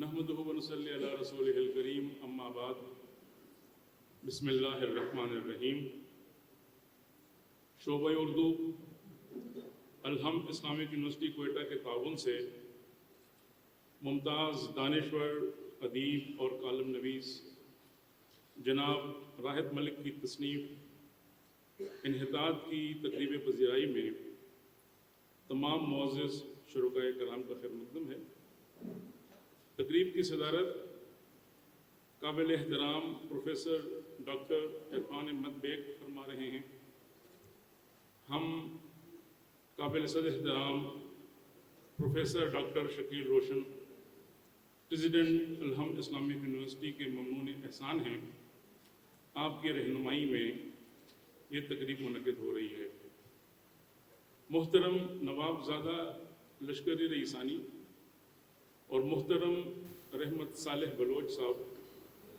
نحمدہ ونصلی علی رسولہ الکریم اما بعد بسم اللہ الرحمن الرحیم۔ شعبہ اردو الحم اسلامک یونیورسٹی کوئٹہ کے تعاون سے ممتاز دانشور، ادیب اور کالم نویس جناب راحت ملک کی تصنیف انحطاط کی تقریب پذیرائی میں تمام معزز شرکاء کرام کا خیر مقدم ہے۔ تقریب کی صدارت قابل احترام پروفیسر ڈاکٹر عرفان احمد بیگ فرما رہے ہیں۔ ہم قابل صد احترام پروفیسر ڈاکٹر شکیل روشن پریزیڈنٹ الحم اسلامک یونیورسٹی کے ممنون احسان ہیں۔ آپ کی رہنمائی میں یہ تقریب منعقد ہو رہی ہے۔ محترم نواب زادہ لشکری رئیسانی اور محترم رحمت صالح بلوچ صاحب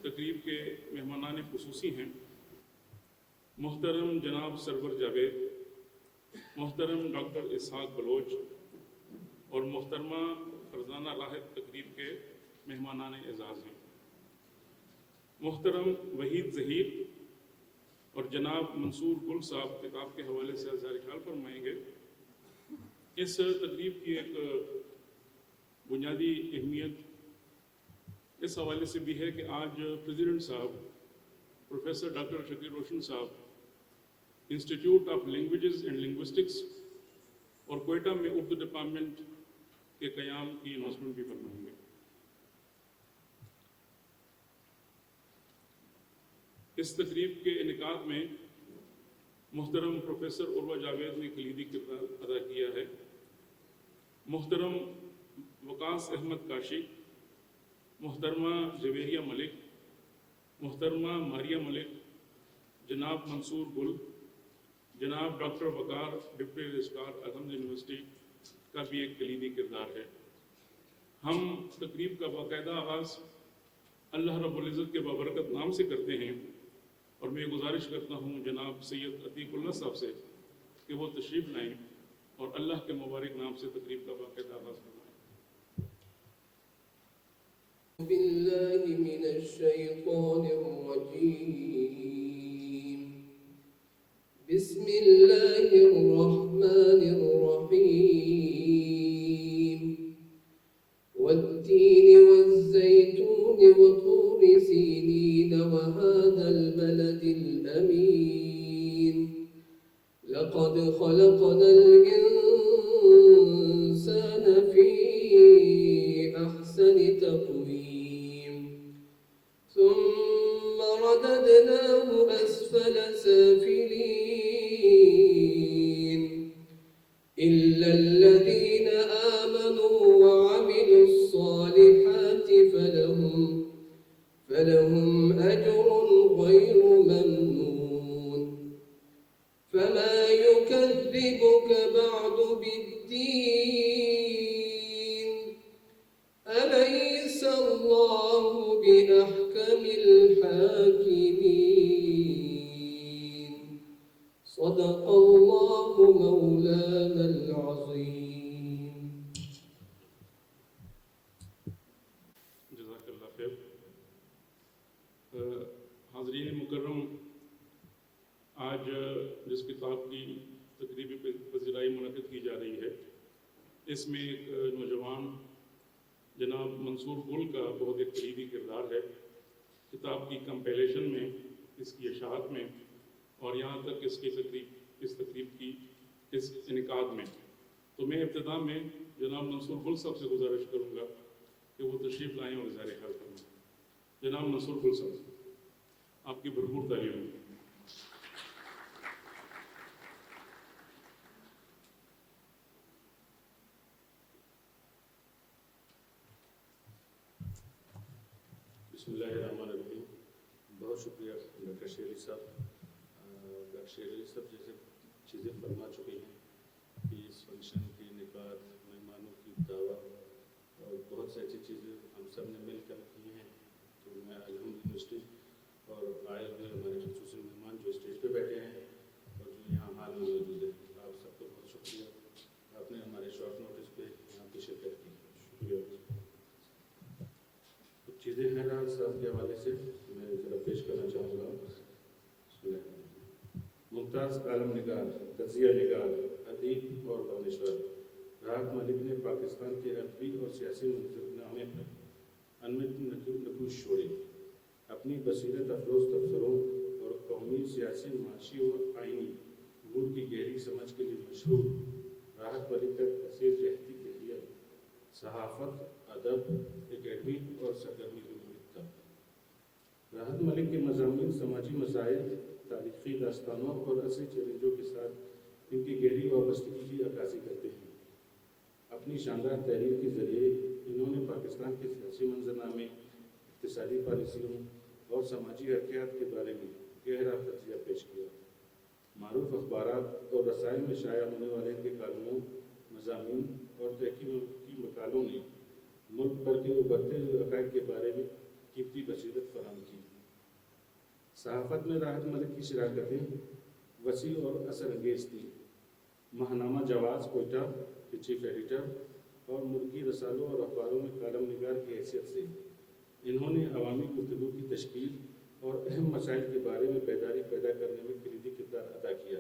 تقریب کے مہمانان خصوصی ہیں۔ محترم جناب سرور جاوید، محترم ڈاکٹر اسحاق بلوچ اور محترمہ فرزانہ راحت تقریب کے مہمانان اعزاز ہیں۔ محترم وحید ظہیر اور جناب منصور گل صاحب کتاب کے حوالے سے اظہار خیال فرمائیں گے۔ اس تقریب کی ایک بنیادی اہمیت اس حوالے سے بھی ہے کہ آج پریزیڈنٹ صاحب پروفیسر ڈاکٹر شکیل روشن صاحب institute of languages and linguistics اور کوئٹہ میں اردو ڈپارٹمنٹ کے قیام کی اناؤنسمنٹ بھی فرمائیں گے۔ اس تقریب کے انعقاد میں محترم پروفیسر عروہ جاوید نے کلیدی کردار ادا کیا ہے۔ محترم وقاص احمد کاشی، محترمہ جویریہ ملک، محترمہ ماریہ ملک، جناب منصور گل، جناب ڈاکٹر وقار ڈپٹی رجسٹرار الحم یونیورسٹی کا بھی ایک کلیدی کردار ہے۔ ہم تقریب کا باقاعدہ آغاز اللہ رب العزت کے بابرکت نام سے کرتے ہیں اور میں گزارش کرتا ہوں جناب سید عتیق اللہ صاحب سے کہ وہ تشریف لائیں اور اللہ کے مبارک نام سے تقریب کا باقاعدہ آغاز کریں۔ باللہ من الشیطان الرجیم، بسم اللہ الرحمن الرحیم، والتین والزیتون وطور سینین وهذا البلد الامین، لقد خلقنا الانسان فی احسن تقویم، ثم رددناه اسفل سافلین، الا الذین آمنوا وعملوا الصالحات فلهم اجر غیر ممنون، فما يكذبك بعد بالدين، أليس الله بأحكم الحاكمين، صدق الله مولانا العظيم۔ جزاک اللہ خیر۔ حاضرین مکرم، آج جس کتاب کی تقریبی پذیرائی منعقد کی جا رہی ہے، اس میں ایک نوجوان جناب منصور گل کا بہت ایک کلیدی کردار ہے، کتاب کی کمپائلیشن میں، اس کی اشاعت میں اور یہاں تک اس تقریب کی اس انعقاد میں۔ تو میں ابتدا میں جناب منصور گل صاحب سے گزارش کروں گا کہ وہ تشریف لائیں اور اظہار خیال کریں۔ جناب منصور گل صاحب، آپ کی بھرپور تعلیم ہے۔ بسم اللہ الرحمن الرحیم۔ بہت شکریہ ڈاکٹر شیر علی صاحب۔ ڈاکٹر شیر علی صاحب جیسے چیزیں فرما چکے ہیں کہ اس فنکشن کی انعقاد، مہمانوں کی دعوت اور بہت سی ایسی چیزیں ہم سب نے مل کر کی ہیں، تو میں الحم یونیورسٹی اور آئے ہوئے ہمارے خصوصی مہمان جو اسٹیج پہ بیٹھے ہیں اور جو یہاں حال میں موجود ہیں، آپ سب کو بہت شکریہ، آپ نے ہمارے شارٹ نوٹس پہ یہاں پہ شرکت کی، شکریہ۔ صاحب کے حوالے سے میں ذرا پیش کرنا چاہوں گا. ممتاز کالم نگار، تجزیہ نگار، ادیب اور دانشور راحت ملک نے پاکستان کے ادبی اور سیاسی منظرنامے پر انمٹ نقوش چھوڑے. اپنی بصیرت افروز تبصروں اور قومی، سیاسی، معاشی اور آئینی امور کی گہری سمجھ کے لیے مشہور راحت ملک کا کثیر جہتی کیریئر صحافت، ادب، اکیڈمی اور سرگرمی میں منحصر تھا. راحت ملک کے مضامین سماجی مسائل، تاریخی داستانوں اور عصری چیلنجوں کے ساتھ ان کی گہری وابستگی کی عکاسی کرتے ہیں. اپنی شاندار تحریر کے ذریعے انہوں نے پاکستان کے سیاسی منظرنامے، اقتصادی پالیسیوں اور سماجی حرکیات کے بارے میں گہرا تجزیہ پیش کیا. معروف اخبارات اور رسائل میں شائع ہونے والے ان کے کالموں، مضامین اور تحقیقی مقالوں نے ملک بھر کے ابھرتے ہوئے حقائق کے بارے میں قیمتی بصیرت فراہم کی. صحافت میں راحت ملک کی شراکتیں وسیع اور اثر انگیز تھیں. ماہنامہ جواز کوئٹہ کے چیف ایڈیٹر اور ملکی رسالوں اور اخباروں میں کالم نگار کی حیثیت سے انہوں نے عوامی گفتگو کی تشکیل اور اہم مسائل کے بارے میں بیداری پیدا کرنے میں کلیدی کردار ادا کیا.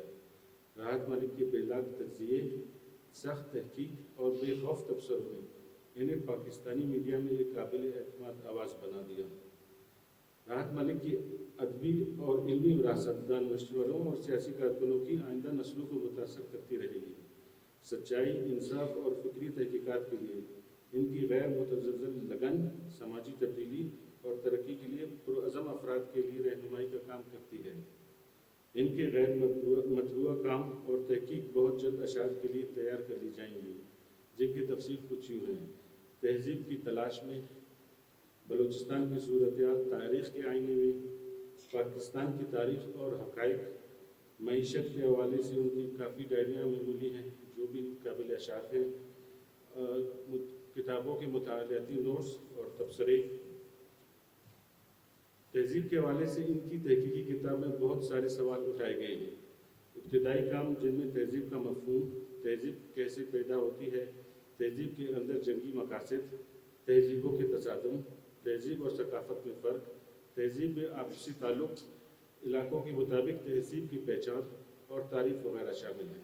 راحت ملک کے بے لاگ تجزیے، سخت تحقیق اور بے خوف تبصروں نے انہیں پاکستانی میڈیا میں ایک قابل اعتماد آواز بنا دیا. راحت ملک کی ادبی اور علمی وراثت دانشوروں اور سیاسی کارکنوں کی آئندہ نسلوں کو متاثر کرتی رہے گی. سچائی، انصاف اور فکری تحقیقات کے لیے ان کی غیر متزلزل لگن سماجی تبدیلی اور ترقی کے لیے پرعزم افراد کے لیے رہنمائی کا کام کرتی ہے. ان کے غیر مطبوعہ کام اور تحقیق بہت جلد اشاعت کے لیے تیار کر لی جائیں گی، جن کی تفصیل کچھ یوں ہے: تہذیب کی تلاش میں، بلوچستان کی صورتحال تاریخ کے آئینے میں، پاکستان کی تاریخ اور حقائق. معیشت کے حوالے سے ان کی کافی ڈائریاں معمولی ہیں جو بھی قابل اشاعت ہیں. کتابوں کے مطالعاتی نوٹس اور تبصرے. تہذیب کے حوالے سے ان کی تحقیقی کتاب میں بہت سارے سوال اٹھائے گئے ہیں. ابتدائی کام جن میں تہذیب کا مفہوم، تہذیب کیسے پیدا ہوتی ہے، تہذیب کے اندر جنگی مقاصد، تہذیبوں کے تصادم، تہذیب اور ثقافت میں فرق، تہذیب میں آپسی تعلق، علاقوں کے مطابق تہذیب کی پہچان اور تعریف وغیرہ شامل ہیں.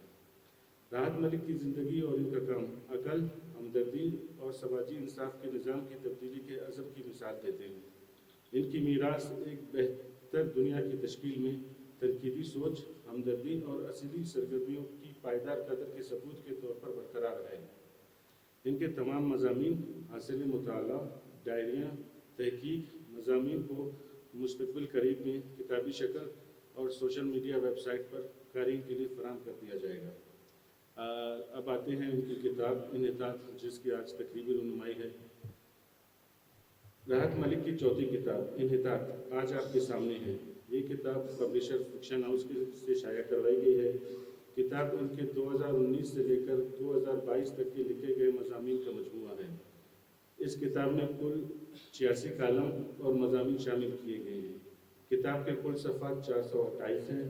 راحت ملک کی زندگی اور ان کا کام عقل، ہمدردی اور سماجی انصاف کے نظام کی تبدیلی کے عزم کی مثال دیتے ہیں. ان کی میراث ایک بہتر دنیا کی تشکیل میں تنقیدی سوچ، ہمدردی اور اصلی سرگرمیوں کی پائیدار قدر کے ثبوت کے طور پر برقرار ہے. ان کے تمام مضامین، حاصل مطالعہ، ڈائریاں، تحقیق مضامین کو مستقبل قریب میں کتابی شکل اور سوشل میڈیا ویب سائٹ پر قارئین کے لیے فراہم کر دیا جائے گا. اب آتے ہیں ان کی کتاب انحطاط، جس کی آج تقریبی رونمائی ہے. راحت ملک کی چوتھی کتاب انحطاط آج آپ کے سامنے ہے. یہ کتاب پبلشر فکشن ہاؤس سے شائع کروائی گئی ہے. کتاب ان کے 2019 سے لے کر 2022 تک کے لکھے گئے مضامین کا مجموعہ ہے. اس کتاب میں کل 86 کالم اور مضامین شامل کیے گئے ہیں. کتاب کے کل صفحات 428 ہیں.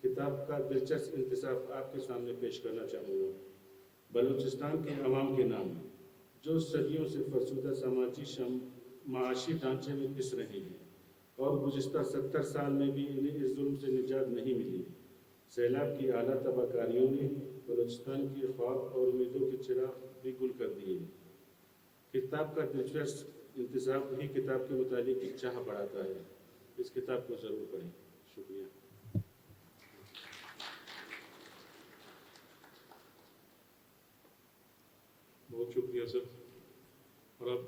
کتاب کا دلچسپ انتصاف آپ کے سامنے پیش کرنا چاہوں گا. بلوچستان کے عوام کے نام، جو صدیوں سے فرسودہ سماجی معاشی ڈھانچے میں پس رہے ہیں اور گزشتہ 70 سال میں بھی انہیں اس ظلم سے نجات نہیں ملی. سیلاب کی اعلیٰ تباہ کاریوں نے بلوچستان کے خواب اور امیدوں کے چراغ بھی گل کر دیے. کتاب کا دلچسپ انتصاف ہی کتاب کے مطالعے کی چاہ بڑھاتا ہے. اس کتاب کو ضرور پڑھیں. شکریہ. بہت شکریہ سر. اور اب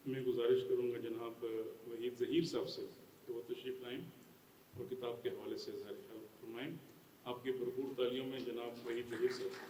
میں گزارش کروں گا جناب وحید ظہیر صاحب سے کہ وہ تشریف لائیں اور کتاب کے حوالے سے اظہار خیال فرمائیں. آپ کی بھرپور تعلیوں میں جناب وحید ظہیر صاحب.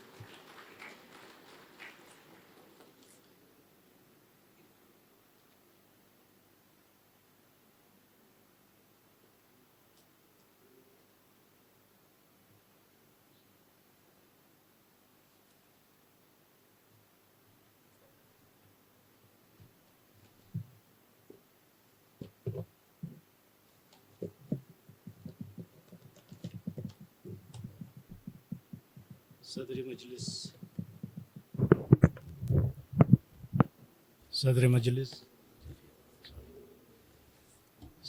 صدر مجلس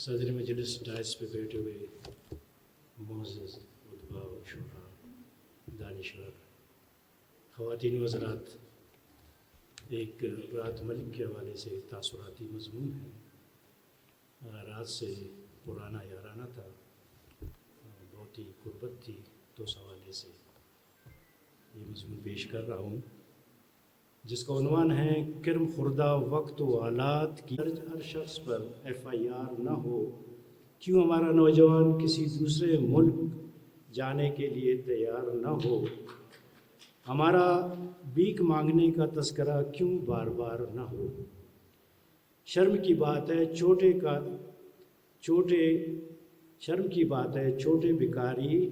صدر مجلس ڈائس پہ بیٹھے ہوئے معزز خطبہ و شعراء دانشور خواتین و حضرات، ایک رات ملک کے حوالے سے تاثراتی مضمون ہے۔ رات سے پرانا یارانہ تھا، بہت ہی قربت تھی، تو اس حوالے سے یہ مضمون پیش کر رہا ہوں، جس کا عنوان ہے کرم خوردہ وقت و آلات کی ہر شخص پر FIR نہ ہو، کیوں ہمارا نوجوان کسی دوسرے ملک جانے کے لیے تیار نہ ہو، ہمارا بھیک مانگنے کا تذکرہ کیوں بار بار نہ ہو۔ شرم کی بات ہے چھوٹے بیکاری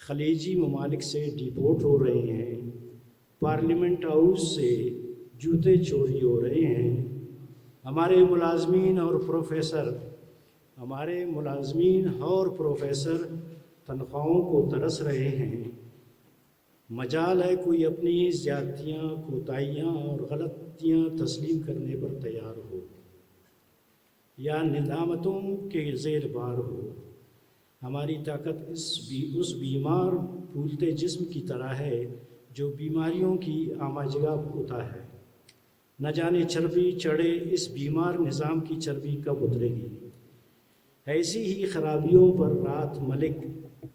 خلیجی ممالک سے ڈیپورٹ ہو رہے ہیں، پارلیمنٹ ہاؤس سے جوتے چوری ہو رہے ہیں، ہمارے ملازمین اور پروفیسر تنخواہوں کو ترس رہے ہیں۔ مجال ہے کوئی اپنی زیادتیاں، کوتاہیاں اور غلطیاں تسلیم کرنے پر تیار ہو، یا ندامتوں کے زیر بار ہو۔ ہماری طاقت اس بیمار پھولتے جسم کی طرح ہے جو بیماریوں کی آماجگاہ ہوتا ہے۔ نہ جانے چربی چڑھے اس بیمار نظام کی چربی کب اترے گی۔ ایسی ہی خرابیوں پر رات ملک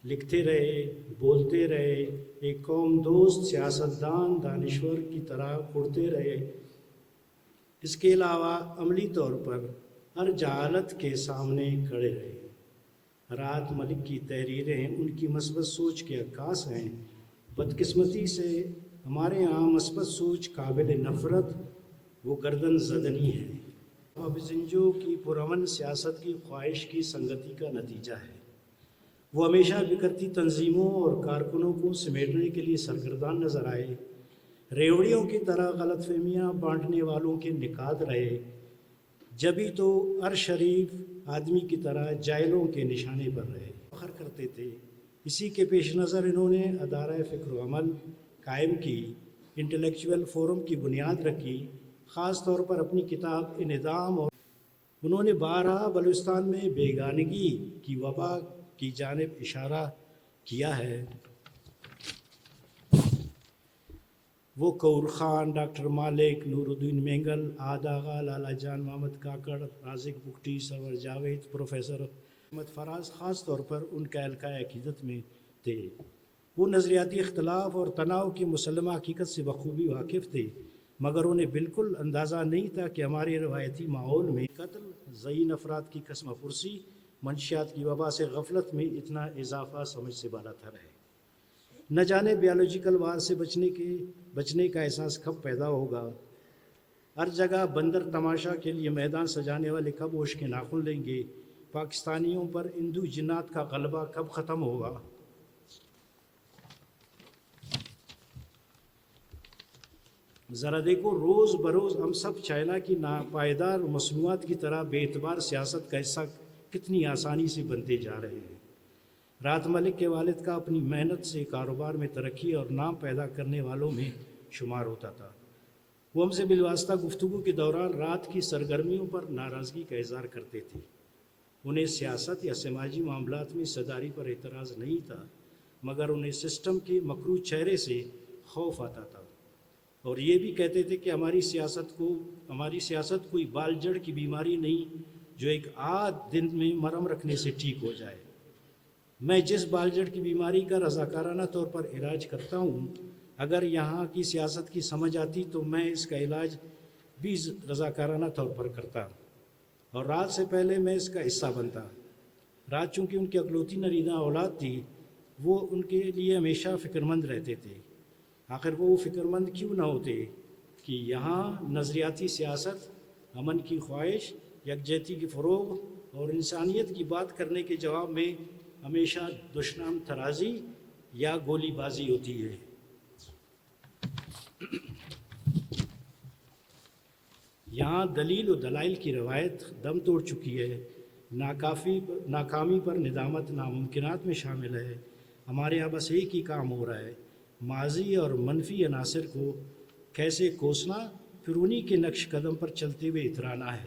لکھتے رہے، بولتے رہے، ایک قوم دوست سیاستدان دانشور کی طرح اڑتے رہے۔ اس کے علاوہ عملی طور پر ہر جہالت کے سامنے کھڑے رہے۔ رات ملک کی تحریریں ان کی مثبت سوچ کے عکاس ہیں۔ بدقسمتی سے ہمارے ہاں مثبت سوچ قابل نفرت وہ گردن زدنی ہے۔ اب زنجو کی پرامن سیاست کی خواہش کی سنگتی کا نتیجہ ہے۔ وہ ہمیشہ بکھرتی تنظیموں اور کارکنوں کو سمیٹنے کے لیے سرگردان نظر آئے، ریوڑیوں کی طرح غلط فہمیاں بانٹنے والوں کے نکات رہے، جبھی تو ہر شریف آدمی کی طرح جائلوں کے نشانے پر رہے، فخر کرتے تھے۔ اسی کے پیش نظر انہوں نے ادارہ فکر و عمل قائم کی، انٹلیکچوئل فورم کی بنیاد رکھی، خاص طور پر اپنی کتاب انعدام، اور انہوں نے بارہا بلوچستان میں بیگانگی کی وبا کی جانب اشارہ کیا ہے۔ وہ کور خان، ڈاکٹر مالک، نور الدین مینگل، عاد آغا، لالا جان محمد کاکڑ، رازق بگٹی، سرور جاوید، پروفیسر احمد فراز خاص طور پر ان کا حلقہ عقیدت میں تھے۔ وہ نظریاتی اختلاف اور تناؤ کی مسلمہ حقیقت سے بخوبی واقف تھے، مگر انہیں بالکل اندازہ نہیں تھا کہ ہمارے روایتی ماحول میں قتل، ضعین افراد کی قسم پرسی، منشیات کی وبا سے غفلت میں اتنا اضافہ سمجھ سے بالا تر ہے۔ نہ جانے بیولوجیکل وار سے بچنے کا احساس کب پیدا ہوگا۔ ہر جگہ بندر تماشا کے لیے میدان سجانے والے کب ہوش کے ناخن لیں گے۔ پاکستانیوں پر ہندو جنات کا غلبہ کب ختم ہوگا۔ ذرا دیکھو، روز بروز ہم سب چائنا کی ناپائیدار مصنوعات کی طرح بے اعتبار سیاست کا حصہ کتنی آسانی سے بنتے جا رہے ہیں۔ رات ملک کے والد کا اپنی محنت سے کاروبار میں ترقی اور نام پیدا کرنے والوں میں شمار ہوتا تھا۔ وہ ہم سے بالواسطہ گفتگو کے دوران رات کی سرگرمیوں پر ناراضگی کا اظہار کرتے تھے۔ انہیں سیاست یا سماجی معاملات میں حصہ پر اعتراض نہیں تھا، مگر انہیں سسٹم کے مکروہ چہرے سے خوف آتا تھا، اور یہ بھی کہتے تھے کہ ہماری سیاست کوئی بال جڑ کی بیماری نہیں جو ایک آدھ دن میں مرہم رکھنے سے ٹھیک ہو جائے۔ میں جس بال جڑ کی بیماری کا رضاکارانہ طور پر علاج کرتا ہوں، اگر یہاں کی سیاست کی سمجھ آتی تو میں اس کا علاج بھی رضاکارانہ طور پر کرتا، اور رات سے پہلے میں اس کا حصہ بنتا۔ رات چونکہ ان کی اکلوتی نریندہ اولاد تھی، وہ ان کے لیے ہمیشہ فکر مند رہتے تھے۔ آخر وہ فکر مند کیوں نہ ہوتے کہ یہاں نظریاتی سیاست، امن کی خواہش، یکجہتی کی فروغ اور انسانیت کی بات کرنے کے جواب میں ہمیشہ دشنام ترازی یا گولی بازی ہوتی ہے۔ یہاں دلیل و دلائل کی روایت دم توڑ چکی ہے، ناکامی پر ندامت ناممکنات میں شامل ہے۔ ہمارے یہاں بس ایک ہی کام ہو رہا ہے، ماضی اور منفی عناصر کو کیسے کوسنا، پھر انہی کے نقش قدم پر چلتے ہوئے اترانا ہے۔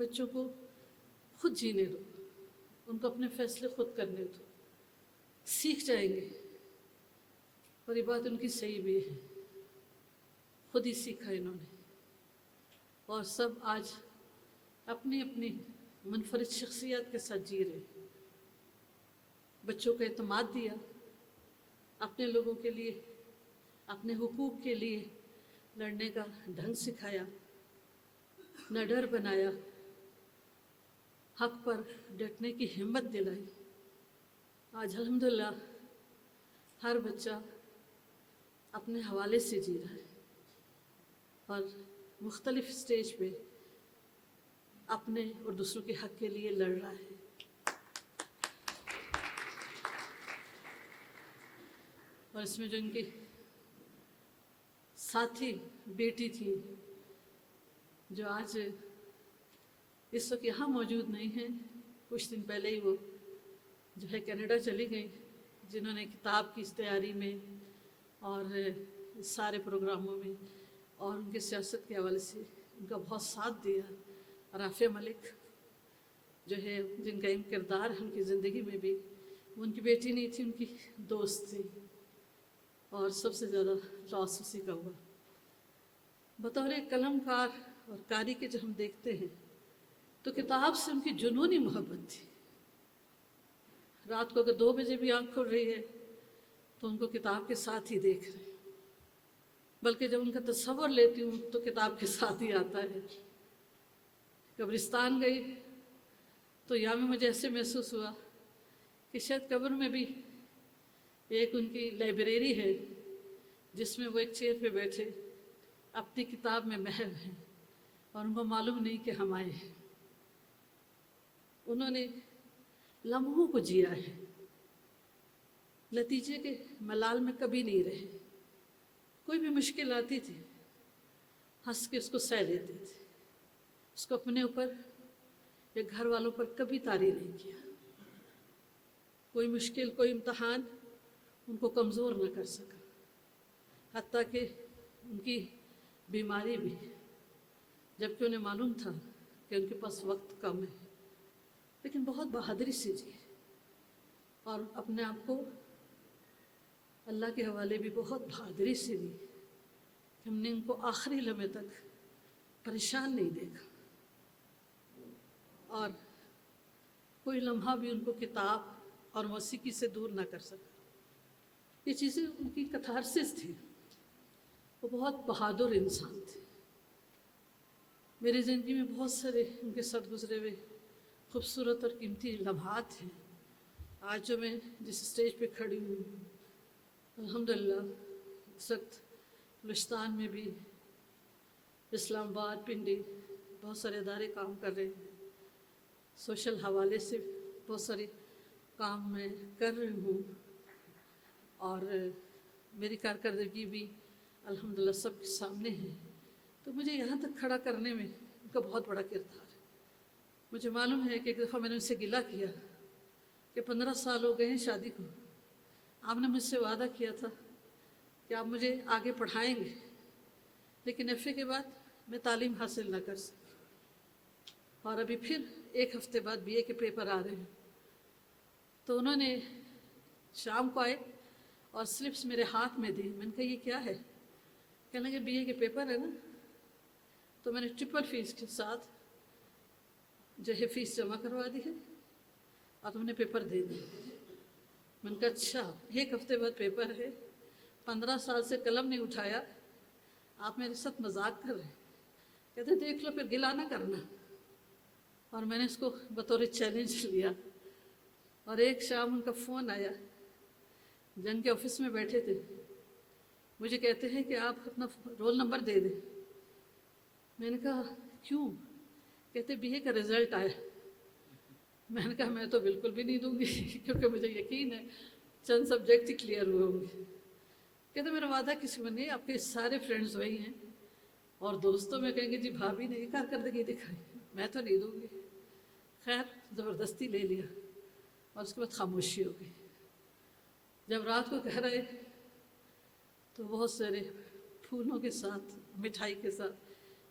بچوں کو خود جینے دو، ان کو اپنے فیصلے خود کرنے دو، سیکھ جائیں گے۔ اور یہ بات ان کی صحیح بھی ہے، خود ہی سیکھا انہوں نے، اور سب آج اپنی اپنی منفرد شخصیت کے ساتھ جی رہے۔ بچوں کو اعتماد دیا، اپنے لوگوں کے لیے، اپنے حقوق کے لیے لڑنے کا ڈھنگ سکھایا، نہ ڈر بنایا، حق پر ڈٹنے کی ہمت دلائی۔ آج الحمدللہ ہر بچہ اپنے حوالے سے جی رہا ہے اور مختلف سٹیج پہ اپنے اور دوسروں کے حق کے لیے لڑ رہا ہے۔ اور اس میں جو ان کی ساتھی بیٹی تھی جو آج اس وقت یہاں موجود نہیں ہیں، کچھ دن پہلے ہی وہ جو ہے کینیڈا چلی گئی، جنہوں نے کتاب کی اس تیاری میں اور سارے پروگراموں میں اور ان کے سیاست کے حوالے سے ان کا بہت ساتھ دیا۔ رافعہ ملک جو ہے جن کا اہم کردار ہے ان کی زندگی میں بھی، وہ ان کی بیٹی نہیں تھی، ان کی دوست تھی، اور سب سے زیادہ لاس اسی کا ہوا۔ بطور قلم کار اور قاری کے جو ہم دیکھتے ہیں تو کتاب سے ان کی جنونی محبت تھی۔ رات کو اگر 2 بجے بھی آنکھ کھل رہی ہے تو ان کو کتاب کے ساتھ ہی دیکھ رہے ہیں، بلکہ جب ان کا تصور لیتی ہوں تو کتاب کے ساتھ ہی آتا ہے۔ قبرستان گئی تو یہاں میں مجھے ایسے محسوس ہوا کہ شاید قبر میں بھی ایک ان کی لائبریری ہے جس میں وہ ایک چیئر پہ بیٹھے اپنی کتاب میں محو ہیں اور ان کو معلوم نہیں کہ ہم آئے ہیں۔ انہوں نے لمحوں کو جیا ہے، نتیجے کے ملال میں کبھی نہیں رہے۔ کوئی بھی مشکل آتی تھی ہنس کے اس کو سہ لیتے تھے، اس کو اپنے اوپر یا گھر والوں پر کبھی طاری نہیں کیا۔ کوئی مشکل، کوئی امتحان ان کو کمزور نہ کر سکا، حتیٰ کہ ان کی بیماری بھی، جبکہ انہیں معلوم تھا کہ ان کے پاس وقت کم ہے، لیکن بہت بہادری سے جی اور اپنے آپ کو اللہ کے حوالے بھی بہت بہادری سے دی۔ ہم نے ان کو آخری لمحے تک پریشان نہیں دیکھا، اور کوئی لمحہ بھی ان کو کتاب اور موسیقی سے دور نہ کر سکا۔ یہ چیزیں ان کی کتھارسس تھی۔ وہ بہت بہادر انسان تھے۔ میری زندگی میں بہت سارے ان کے ساتھ گزرے ہوئے خوبصورت اور قیمتی لمحات ہیں۔ آج جو میں جس اسٹیج پہ کھڑی ہوں، الحمدللہ اس وقت بلوچستان میں بھی، اسلام آباد، پنڈی، بہت سارے ادارے کام کر رہے ہیں۔ سوشل حوالے سے بہت سارے کام میں کر رہی ہوں، اور میری کارکردگی بھی الحمدللہ سب کے سامنے ہے۔ تو مجھے یہاں تک کھڑا کرنے میں ان کا بہت بڑا کردار ہے۔ مجھے معلوم ہے کہ ایک دفعہ میں نے ان سے گلہ کیا کہ 15 سال ہو گئے ہیں شادی کو، آپ نے مجھ سے وعدہ کیا تھا کہ آپ مجھے آگے پڑھائیں گے، لیکن ایف اے کے بعد میں تعلیم حاصل نہ کر سکی، اور ابھی پھر 1 ہفتے بعد بی اے کے پیپر آ رہے ہیں۔ تو انہوں نے شام کو آئے اور سلپس میرے ہاتھ میں دی۔ میں نے کہا یہ کیا ہے؟ کہنے لگے بی اے کے پیپر ہے نا۔ تو میں نے ٹرپل فیس کے ساتھ جو ہے فیس جمع کروا دی ہے اور تم نے پیپر دے دی۔ میں نے کہا اچھا، 1 ہفتے بعد پیپر ہے، 15 سال سے قلم نہیں اٹھایا، آپ میرے ساتھ مذاق کر رہے ہیں؟ کہتے دیکھ لو پھر گلہ نہ کرنا۔ اور میں نے اس کو بطور چیلنج لیا، اور ایک شام ان کا فون آیا، جن کے آفس میں بیٹھے تھے، مجھے کہتے ہیں کہ آپ اپنا رول نمبر دے دیں۔ میں نے کہا کیوں؟ کہتے بی اے کا رزلٹ آیا۔ میں نے کہا میں تو بالکل بھی نہیں دوں گی، کیونکہ مجھے یقین ہے چند سبجیکٹ ہی کلیئر ہوئے ہوں گے۔ کہتے میرا وعدہ کسی میں نہیں، آپ کے سارے فرینڈز وہی ہیں، اور دوستوں میں کہیں گے جی بھابھی نے یہ کارکردگی دکھائی، میں تو نہیں دوں گی۔ خیر زبردستی لے لیا، اور اس کے بعد خاموشی ہو گئی۔ جب رات کو کہہ رہے تو بہت سارے پھولوں کے ساتھ، مٹھائی کے ساتھ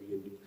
BNDP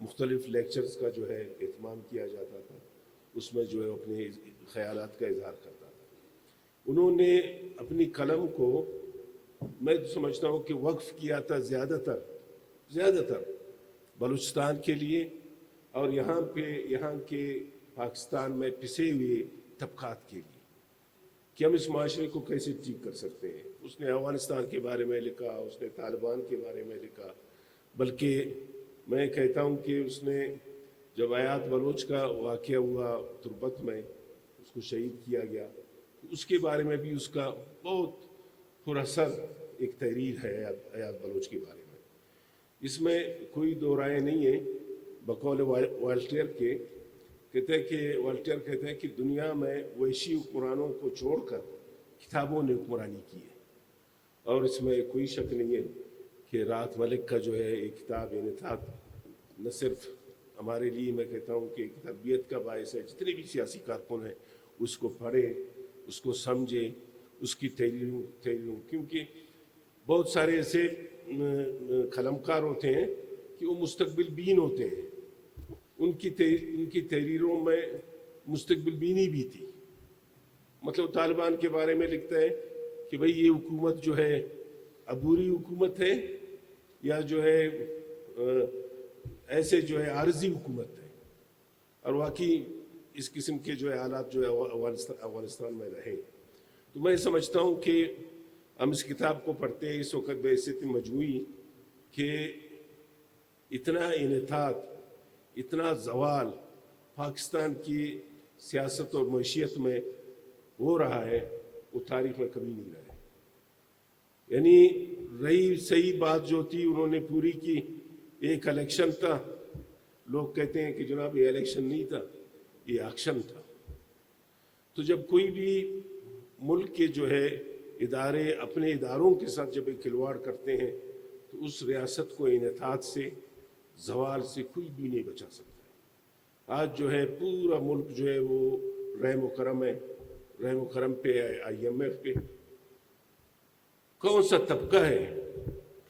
مختلف لیکچرز کا جو ہے اہتمام کیا جاتا تھا، اس میں جو ہے اپنے خیالات کا اظہار کرتا تھا۔ انہوں نے اپنی قلم کو میں سمجھتا ہوں کہ وقف کیا تھا زیادہ تر بلوچستان کے لیے اور یہاں کے پاکستان میں پسے ہوئے طبقات کے لیے کہ ہم اس معاشرے کو کیسے ٹھیک کر سکتے ہیں۔ اس نے افغانستان کے بارے میں لکھا، اس نے طالبان کے بارے میں لکھا، بلکہ میں کہتا ہوں کہ اس نے جب حیات بلوچ کا واقعہ ہوا تربت میں، اس کو شہید کیا گیا، اس کے بارے میں بھی اس کا بہت پر اثر ایک تحریر ہے حیات بلوچ کے بارے میں۔ اس میں کوئی دو رائے نہیں ہے۔ بقول والٹیر کے والٹیر کہتے ہیں کہ دنیا میں وحشی حکمرانوں کو چھوڑ کر کتابوں نے حکمرانی کی ہے، اور اس میں کوئی شک نہیں ہے کہ راحت ملک کا جو ہے ایک کتاب انحطاط نہ صرف ہمارے لیے، میں کہتا ہوں کہ ایک تربیت کا باعث ہے۔ جتنے بھی سیاسی کارکن ہیں اس کو پڑھیں، اس کو سمجھیں، اس کی تحریروں کیونکہ بہت سارے ایسے قلمکار ہوتے ہیں کہ وہ مستقبل بین ہوتے ہیں، ان کی تحریروں میں مستقبل بینی بھی تھی۔ مطلب طالبان کے بارے میں لکھتا ہے کہ بھئی یہ حکومت جو ہے عبوری حکومت ہے یا جو ہے ایسے جو ہے عارضی حکومت ہے، اور واقعی اس قسم کے جو ہے حالات جو ہے افغانستان میں رہے۔ تو میں سمجھتا ہوں کہ ہم اس کتاب کو پڑھتے ہیں اس وقت بحیثیت مجموعی کہ اتنا انحطاط، اتنا زوال پاکستان کی سیاست اور معیشت میں ہو رہا ہے، وہ تاریخ میں کبھی نہیں رہا ہے۔ یعنی رہی صحیح بات جو تھی انہوں نے پوری کی، ایک الیکشن تھا، لوگ کہتے ہیں کہ جناب یہ الیکشن نہیں تھا، یہ ایکشن تھا۔ تو جب کوئی بھی ملک کے جو ہے ادارے اپنے اداروں کے ساتھ جب ایک کھلواڑ کرتے ہیں تو اس ریاست کو انحطاط سے، زوال سے کوئی بھی نہیں بچا سکتا۔ آج جو ہے پورا ملک جو ہے وہ رحم و کرم ہے، رحم و کرم پہ ہے، IMF پہ۔ کون سا طبقہ ہے،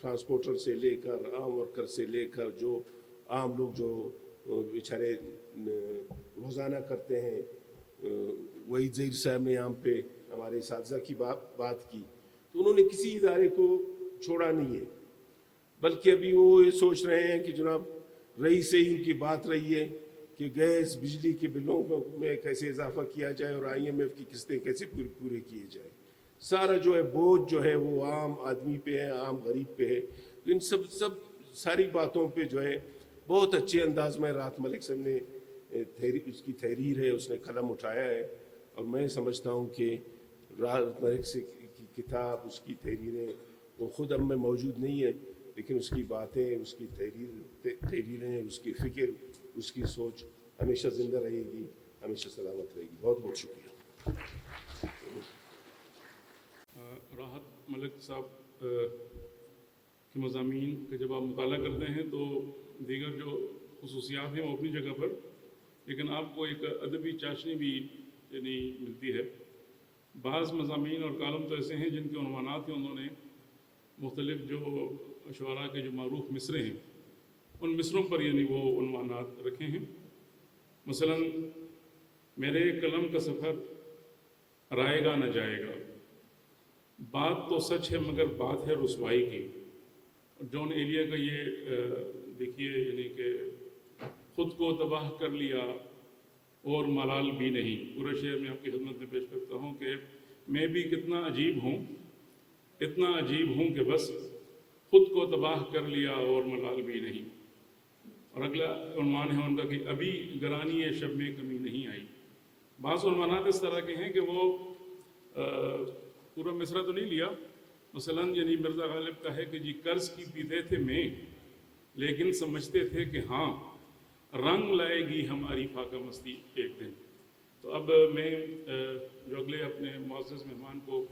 ٹرانسپورٹر سے لے کر عام ورکر سے لے کر جو عام لوگ جو بیچارے روزانہ کرتے ہیں۔ وحید ظہیر صاحب نے یہاں پہ ہمارے اساتذہ کی بات کی تو انہوں نے کسی ادارے کو چھوڑا نہیں ہے، بلکہ ابھی وہ یہ سوچ رہے ہیں کہ جناب رہی سے ہی ان کی بات رہی ہے کہ گیس بجلی کے بلوں میں کیسے اضافہ کیا جائے اور IMF کی قسطیں کیسے پورے کیے جائے۔ سارا جو ہے بوجھ جو ہے وہ عام آدمی پہ ہے، عام غریب پہ ہے۔ تو ان سب ساری باتوں پہ جو ہے بہت اچھے انداز میں راحت ملک صاحب نے اس کی تحریر ہے، اس نے قلم اٹھایا ہے، اور میں سمجھتا ہوں کہ راحت ملک سے کی کتاب، اس کی تحریریں وہ خود اب میں موجود نہیں ہے، لیکن اس کی باتیں، اس کی تحریریں، اس کی فکر، اس کی سوچ ہمیشہ زندہ رہے گی، ہمیشہ سلامت رہے گی۔ بہت بہت شکریہ۔ راحت ملک صاحب کے مضامین کا جب آپ مطالعہ کرتے ہیں تو دیگر جو خصوصیات ہیں وہ اپنی جگہ پر، لیکن آپ کو ایک ادبی چاشنی بھی یعنی ملتی ہے۔ بعض مضامین اور کالم تو ایسے ہیں جن کے عنوانات ہیں انہوں نے مختلف جو شعراء کے جو معروف مصرے ہیں ان مصروں پر یعنی وہ عنوانات رکھے ہیں۔ مثلا میرے قلم کا سفر رائے گا نہ جائے گا، بات تو سچ ہے مگر بات ہے رسوائی کی۔ جان ایلیا کا یہ دیکھیے یعنی کہ خود کو تباہ کر لیا اور ملال بھی نہیں۔ پورے شعر میں آپ کی خدمت میں پیش کرتا ہوں کہ میں بھی کتنا عجیب ہوں، اتنا عجیب ہوں کہ بس خود کو تباہ کر لیا اور ملال بھی نہیں۔ اور اگلا عنوان ہے ان کا کہ ابھی گرانی شب میں کمی نہیں آئی۔ بعض عنوانات اس طرح کے ہیں کہ وہ پورا مصرع تو نہیں لیا۔ مثلا یعنی مرزا غالب کا ہے کہ جی قرض کی پیتے تھے میں، لیکن سمجھتے تھے کہ ہاں رنگ لائے گی ہماری فاقہ مستی ایک دن۔ تو اب میں جو اگلے اپنے معزز مہمان کو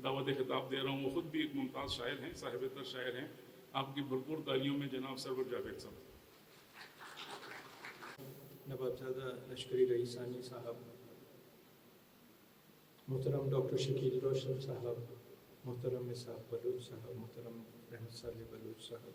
دعوت خطاب دے رہا ہوں، وہ خود بھی ایک ممتاز شاعر ہیں، صاحب تر شاعر ہیں۔ آپ کی بھرپور تالیوں میں جناب سرور جاوید صاحب۔ نواب زادہ لشکری رئیسانی صاحب، محترم ڈاکٹر شکیل روشن صاحب، محترم صاحب بلوچ صاحب، محترم رحمت صالح بلوچ صاحب،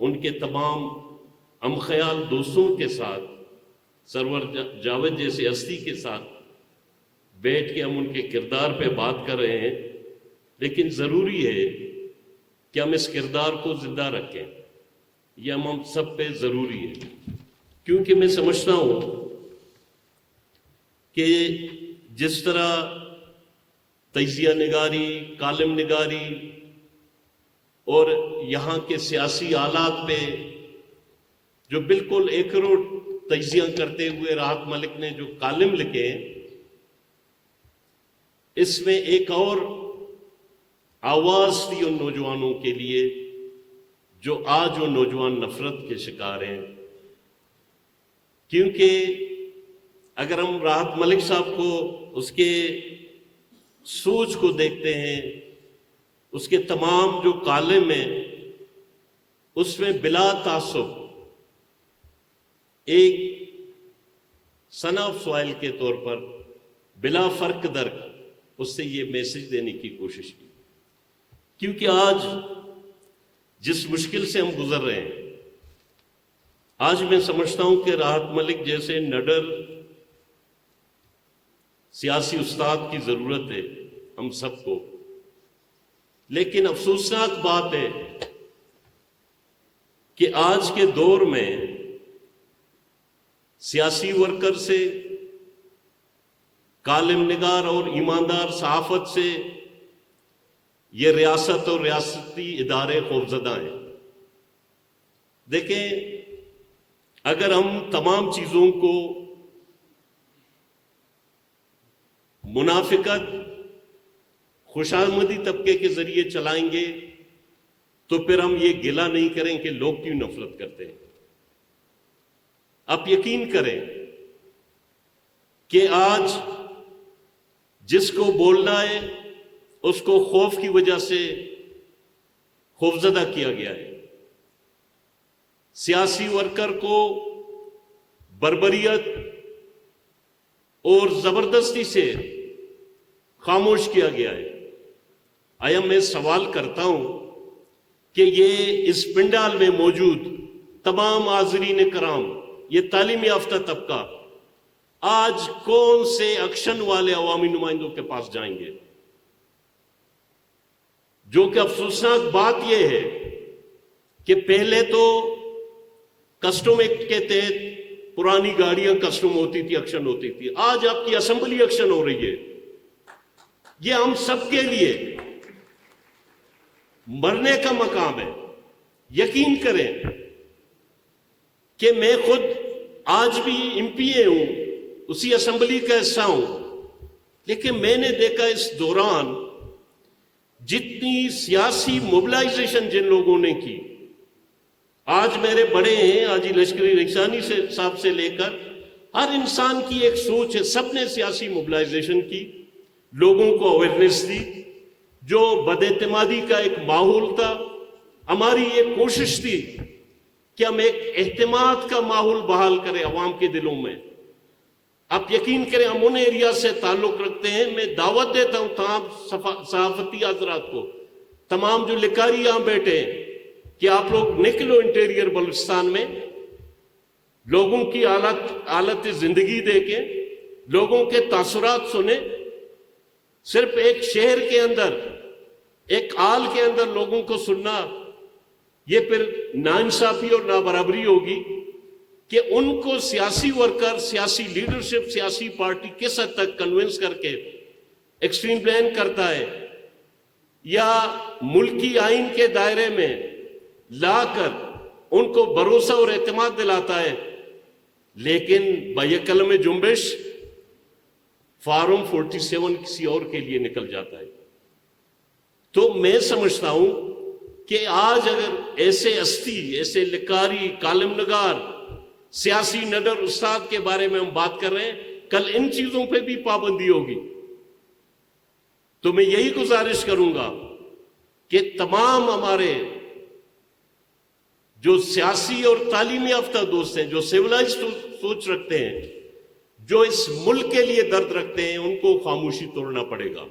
ان کے تمام ہم خیال دوستوں کے ساتھ، سرور جاوید جیسے ہستی کے ساتھ بیٹھ کے ہم ان کے کردار پہ بات کر رہے ہیں، لیکن ضروری ہے کہ ہم اس کردار کو زندہ رکھیں. یہ ہم سب پہ ضروری ہے، کیونکہ میں سمجھتا ہوں کہ جس طرح تجزیہ نگاری، کالم نگاری اور یہاں کے سیاسی حالات پہ جو بالکل ایکڑ تجزیہ کرتے ہوئے راحت ملک نے جو کالم لکھے، اس میں ایک اور آواز تھی ان نوجوانوں کے لیے جو آج وہ نوجوان نفرت کے شکار ہیں. کیونکہ اگر ہم راحت ملک صاحب کو اس کے سوچ کو دیکھتے ہیں، اس کے تمام جو کالم ہیں، اس میں بلا تعصب ایک سن آف سوائل کے طور پر بلا فرق درک اس سے یہ میسج دینے کی کوشش کی. کیونکہ آج جس مشکل سے ہم گزر رہے ہیں، آج میں سمجھتا ہوں کہ راحت ملک جیسے نڈر سیاسی استاد کی ضرورت ہے ہم سب کو. لیکن افسوسناک بات ہے کہ آج کے دور میں سیاسی ورکر سے، کالم نگار اور ایماندار صحافت سے یہ ریاست اور ریاستی ادارے خوفزدہ ہیں. دیکھیں، اگر ہم تمام چیزوں کو منافقت، خوشامدی طبقے کے ذریعے چلائیں گے تو پھر ہم یہ گلہ نہیں کریں کہ لوگ کیوں نفرت کرتے ہیں. آپ یقین کریں کہ آج جس کو بولنا ہے اس کو خوف کی وجہ سے خوفزدہ کیا گیا ہے. سیاسی ورکر کو بربریت اور زبردستی سے خاموش کیا گیا ہے. آیا میں سوال کرتا ہوں کہ یہ اس پنڈال میں موجود تمام حاضرین کرام، یہ تعلیم یافتہ طبقہ آج کون سے ایکشن والے عوامی نمائندوں کے پاس جائیں گے؟ جو کہ افسوسناک بات یہ ہے کہ پہلے تو کسٹم ایکٹ کے تحت پرانی گاڑیاں کسٹم ہوتی تھی، ایکشن ہوتی تھی. آج آپ کی اسمبلی ایکشن ہو رہی ہے. یہ ہم سب کے لیے مرنے کا مقام ہے. یقین کریں کہ میں خود آج بھی ایم پی اے ہوں، اسی اسمبلی کا حصہ ہوں، لیکن میں نے دیکھا اس دوران جتنی سیاسی موبلائزیشن جن لوگوں نے کی. آج میرے بڑے ہیں، حاجی لشکری رکسانی صاحب سے لے کر ہر انسان کی ایک سوچ ہے. سب نے سیاسی موبلائزیشن کی، لوگوں کو اویئرنیس دی. جو بد اعتمادی کا ایک ماحول تھا، ہماری یہ کوشش تھی کہ ہم ایک اعتماد کا ماحول بحال کریں عوام کے دلوں میں. آپ یقین کریں، ہم ان ایریا سے تعلق رکھتے ہیں. میں دعوت دیتا ہوں تمام صحافتی حضرات کو، تمام جو لکاری یہاں بیٹھے ہیں، کہ آپ لوگ نکلو انٹیریئر بلوچستان میں، لوگوں کی حالت زندگی دیکھیں، لوگوں کے تاثرات سنیں. صرف ایک شہر کے اندر، ایک آل کے اندر لوگوں کو سننا، یہ پھر ناانصافی اور نابرابری ہوگی کہ ان کو سیاسی ورکر، سیاسی لیڈرشپ، سیاسی پارٹی کس حد تک کنونس کر کے ایکسٹریم پلان کرتا ہے یا ملکی آئین کے دائرے میں لا کر ان کو بھروسہ اور اعتماد دلاتا ہے، لیکن بیک قلم جنبش فارم 47 کسی اور کے لیے نکل جاتا ہے. تو میں سمجھتا ہوں کہ آج اگر ایسے ہستی، ایسے لکاری، کالم نگار، سیاسی نڈر استاد کے بارے میں ہم بات کر رہے ہیں، کل ان چیزوں پہ بھی پابندی ہوگی. تو میں یہی گزارش کروں گا کہ تمام ہمارے جو سیاسی اور تعلیمی یافتہ دوست ہیں، جو سیولائزڈ سوچ رکھتے ہیں، جو اس ملک کے لیے درد رکھتے ہیں، ان کو خاموشی توڑنا پڑے گا.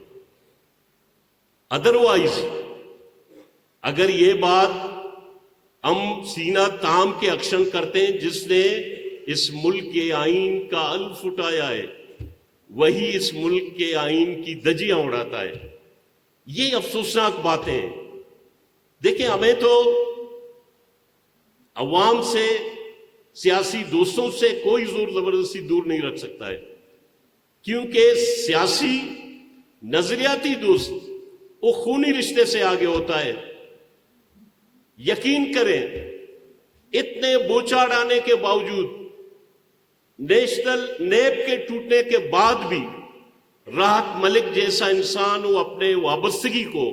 ادروائز اگر یہ بات ہم سینہ تام کے ایکشن کرتے ہیں. جس نے اس ملک کے آئین کا الف اٹھایا ہے وہی اس ملک کے آئین کی دھجیاں اڑاتا ہے. یہ افسوسناک باتیں ہیں. دیکھیں ہمیں تو عوام سے سیاسی دوستوں سے کوئی زور زبردستی دور نہیں رکھ سکتا ہے، کیونکہ سیاسی نظریاتی دوست وہ خونی رشتے سے آگے ہوتا ہے. یقین کریں اتنے بوچھاڑ آنے کے باوجود، نیشنل نیب کے ٹوٹنے کے بعد بھی راحت ملک جیسا انسان وہ اپنے وابستگی کو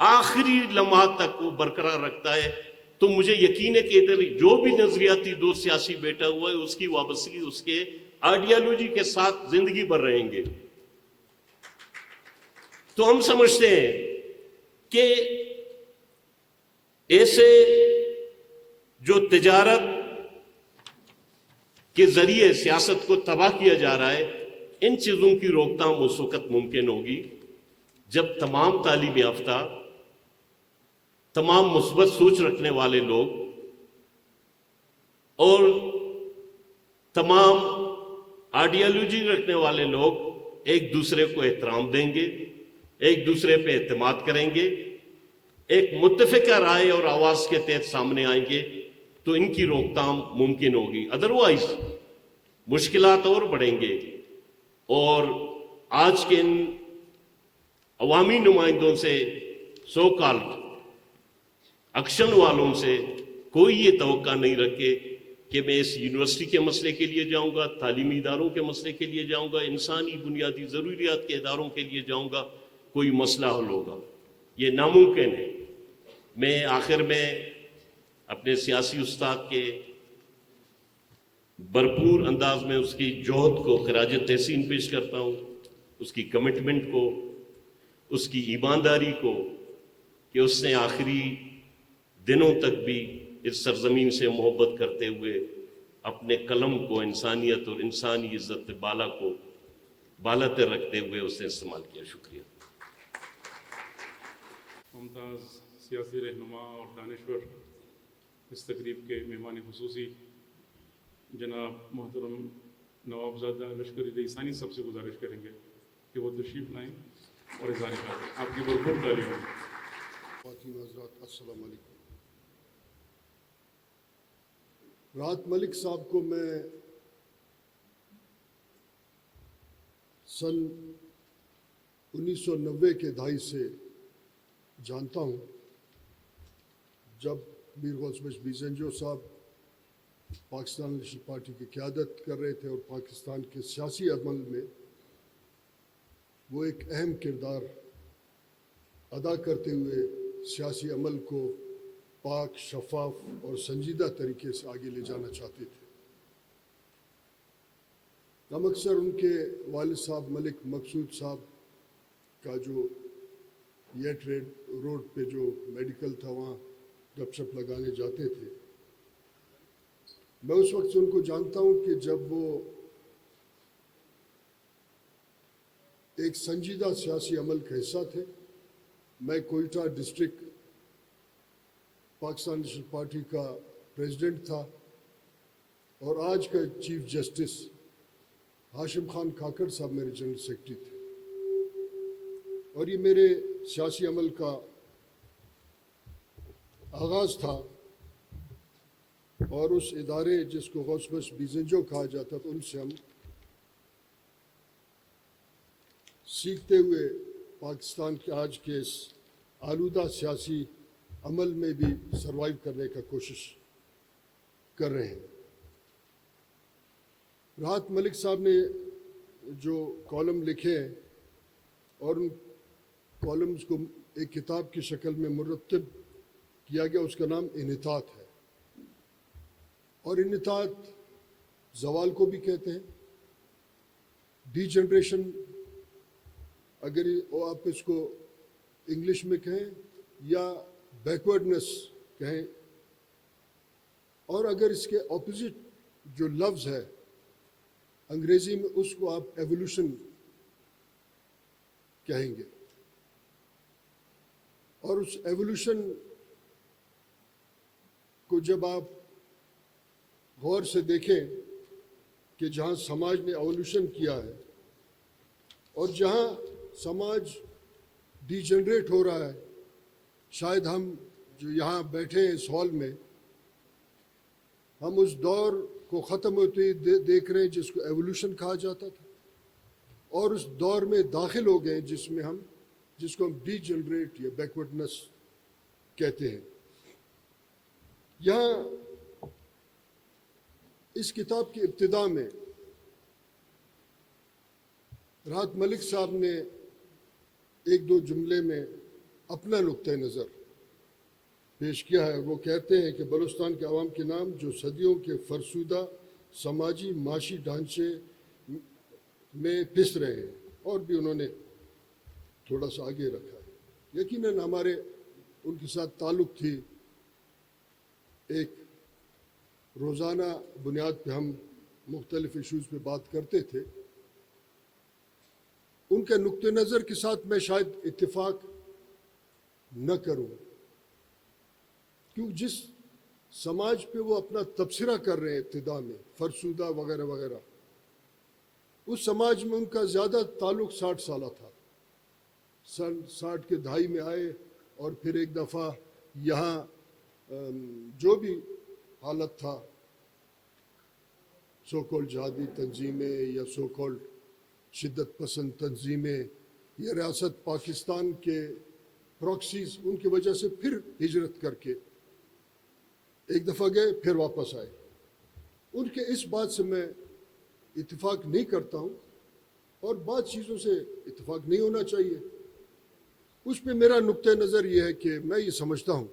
آخری لمحات تک وہ برقرار رکھتا ہے. تو مجھے یقین ہے کہ ادھر جو بھی نظریاتی دوست سیاسی بیٹھا ہوا ہے اس کی وابستگی اس کے آئیڈیالوجی کے ساتھ زندگی بھر رہیں گے. تو ہم سمجھتے ہیں کہ ایسے جو تجارت کے ذریعے سیاست کو تباہ کیا جا رہا ہے، ان چیزوں کی روک تھام اس وقت ممکن ہوگی جب تمام تعلیم یافتہ، تمام مثبت سوچ رکھنے والے لوگ اور تمام آئیڈیالوجی رکھنے والے لوگ ایک دوسرے کو احترام دیں گے، ایک دوسرے پہ اعتماد کریں گے، ایک متفقہ رائے اور آواز کے تحت سامنے آئیں گے تو ان کی روک تھام ممکن ہوگی. ادروائز مشکلات اور بڑھیں گے. اور آج کے ان عوامی نمائندوں سے، سو کالڈ ایکشن والوں سے کوئی یہ توقع نہیں رکھے کہ میں اس یونیورسٹی کے مسئلے کے لیے جاؤں گا، تعلیمی اداروں کے مسئلے کے لیے جاؤں گا، انسانی بنیادی ضروریات کے اداروں کے لیے جاؤں گا، کوئی مسئلہ حل ہوگا. یہ ناممکن ہے. میں آخر میں اپنے سیاسی استاد کے بھرپور انداز میں اس کی جوہد کو خراج تحسین پیش کرتا ہوں، اس کی کمٹمنٹ کو، اس کی ایمانداری کو، کہ اس نے آخری دنوں تک بھی اس سرزمین سے محبت کرتے ہوئے اپنے قلم کو انسانیت اور انسانی عزت بالا کو بالا تر رکھتے ہوئے اس نے استعمال کیا. شکریہ. ممتاز سیاسی رہنما اور دانشور اس تقریب کے مہمان خصوصی جناب محترم نوابزادہ لشکری رئیسانی صاحب سے گزارش کریں گے کہ وہ تشریف لائیں اور اظہار خیال کریں. آپ کی بھرپور تعلیم ہو. خواتین حضرات السلام علیکم. راحت ملک صاحب کو میں سن 1990 کے دہائی سے جانتا ہوں، جب میر غوث بخش بیزنجو صاحب پاکستان نیشنل پارٹی کی قیادت کر رہے تھے اور پاکستان کے سیاسی عمل میں وہ ایک اہم کردار ادا کرتے ہوئے سیاسی عمل کو پاک، شفاف اور سنجیدہ طریقے سے آگے لے جانا چاہتے تھے. ہم اکثر ان کے والد صاحب ملک مقصود صاحب کا جو یٹ روڈ پہ جو میڈیکل تھا وہاں گپ شپ لگانے جاتے تھے. میں اس وقت سے ان کو جانتا ہوں کہ جب وہ ایک سنجیدہ سیاسی عمل کا حصہ تھے. میں Quetta district Pakistan national party کا پریزیڈنٹ تھا اور آج کا چیف جسٹس ہاشم خان کھاکڑ صاحب میرے جنرل سیکرٹری تھے. اور یہ میرے سیاسی عمل کا آغاز تھا. اور اس ادارے جس کو غوث بخش بیزنجو کہا جاتا تھا، ان سے ہم سیکھتے ہوئے پاکستان کے آج کے اس آلودہ سیاسی عمل میں بھی سروائیو کرنے کا کوشش کر رہے ہیں. راحت ملک صاحب نے جو کالم لکھے ہیں اور ان کالمز کو ایک کتاب کی شکل میں مرتب کیا گیا، اس کا نام انحطاط ہے. اور انحطاط زوال کو بھی کہتے ہیں، ڈی جنریشن اگر آپ اس کو انگلش میں کہیں، یا بیکورڈنس کہیں، اور اگر اس کے اپوزٹ جو لفظ ہے انگریزی میں اس کو آپ ایوولوشن کہیں گے. اور اس ایوولوشن کو جب آپ غور سے دیکھیں کہ جہاں سماج نے ایوولوشن کیا ہے اور جہاں سماج ڈی جنریٹ ہو رہا ہے، شاید ہم جو یہاں بیٹھے ہیں اس ہال میں، ہم اس دور کو ختم ہوتے دیکھ رہے ہیں جس کو ایوولوشن کہا جاتا تھا، اور اس دور میں داخل ہو گئے جس کو ہم ڈی جنریٹ یا بیکورڈنس کہتے ہیں۔ یہاں اس کتاب کی ابتدا میں راحت ملک صاحب نے ایک دو جملے میں اپنا نقطۂ نظر پیش کیا ہے۔ وہ کہتے ہیں کہ بلوچستان کے عوام کے نام جو صدیوں کے فرسودہ سماجی معاشی ڈھانچے میں پس رہے ہیں، اور بھی انہوں نے تھوڑا سا آگے رکھا ہے۔ یقیناً ہمارے ان کے ساتھ تعلق تھی، ایک روزانہ بنیاد پہ ہم مختلف ایشوز پہ بات کرتے تھے۔ ان کے نقطۂ نظر کے ساتھ میں شاید اتفاق نہ کروں، کیونکہ جس سماج پہ وہ اپنا تبصرہ کر رہے ہیں ابتدا میں، فرسودہ وغیرہ وغیرہ، اس سماج میں ان کا زیادہ تعلق 60 سالہ تھا۔ 60 کے دہائی میں آئے اور پھر ایک دفعہ یہاں جو بھی حالت تھا، سو کالڈ جہادی تنظیمیں یا سو کالڈ شدت پسند تنظیمیں یا ریاست پاکستان کے پراکسیز، ان کی وجہ سے پھر ہجرت کر کے ایک دفعہ گئے پھر واپس آئے۔ ان کے اس بات سے میں اتفاق نہیں کرتا ہوں، اور بعض چیزوں سے اتفاق نہیں ہونا چاہیے۔ اس پہ میرا نقطۂ نظر یہ ہے کہ میں یہ سمجھتا ہوں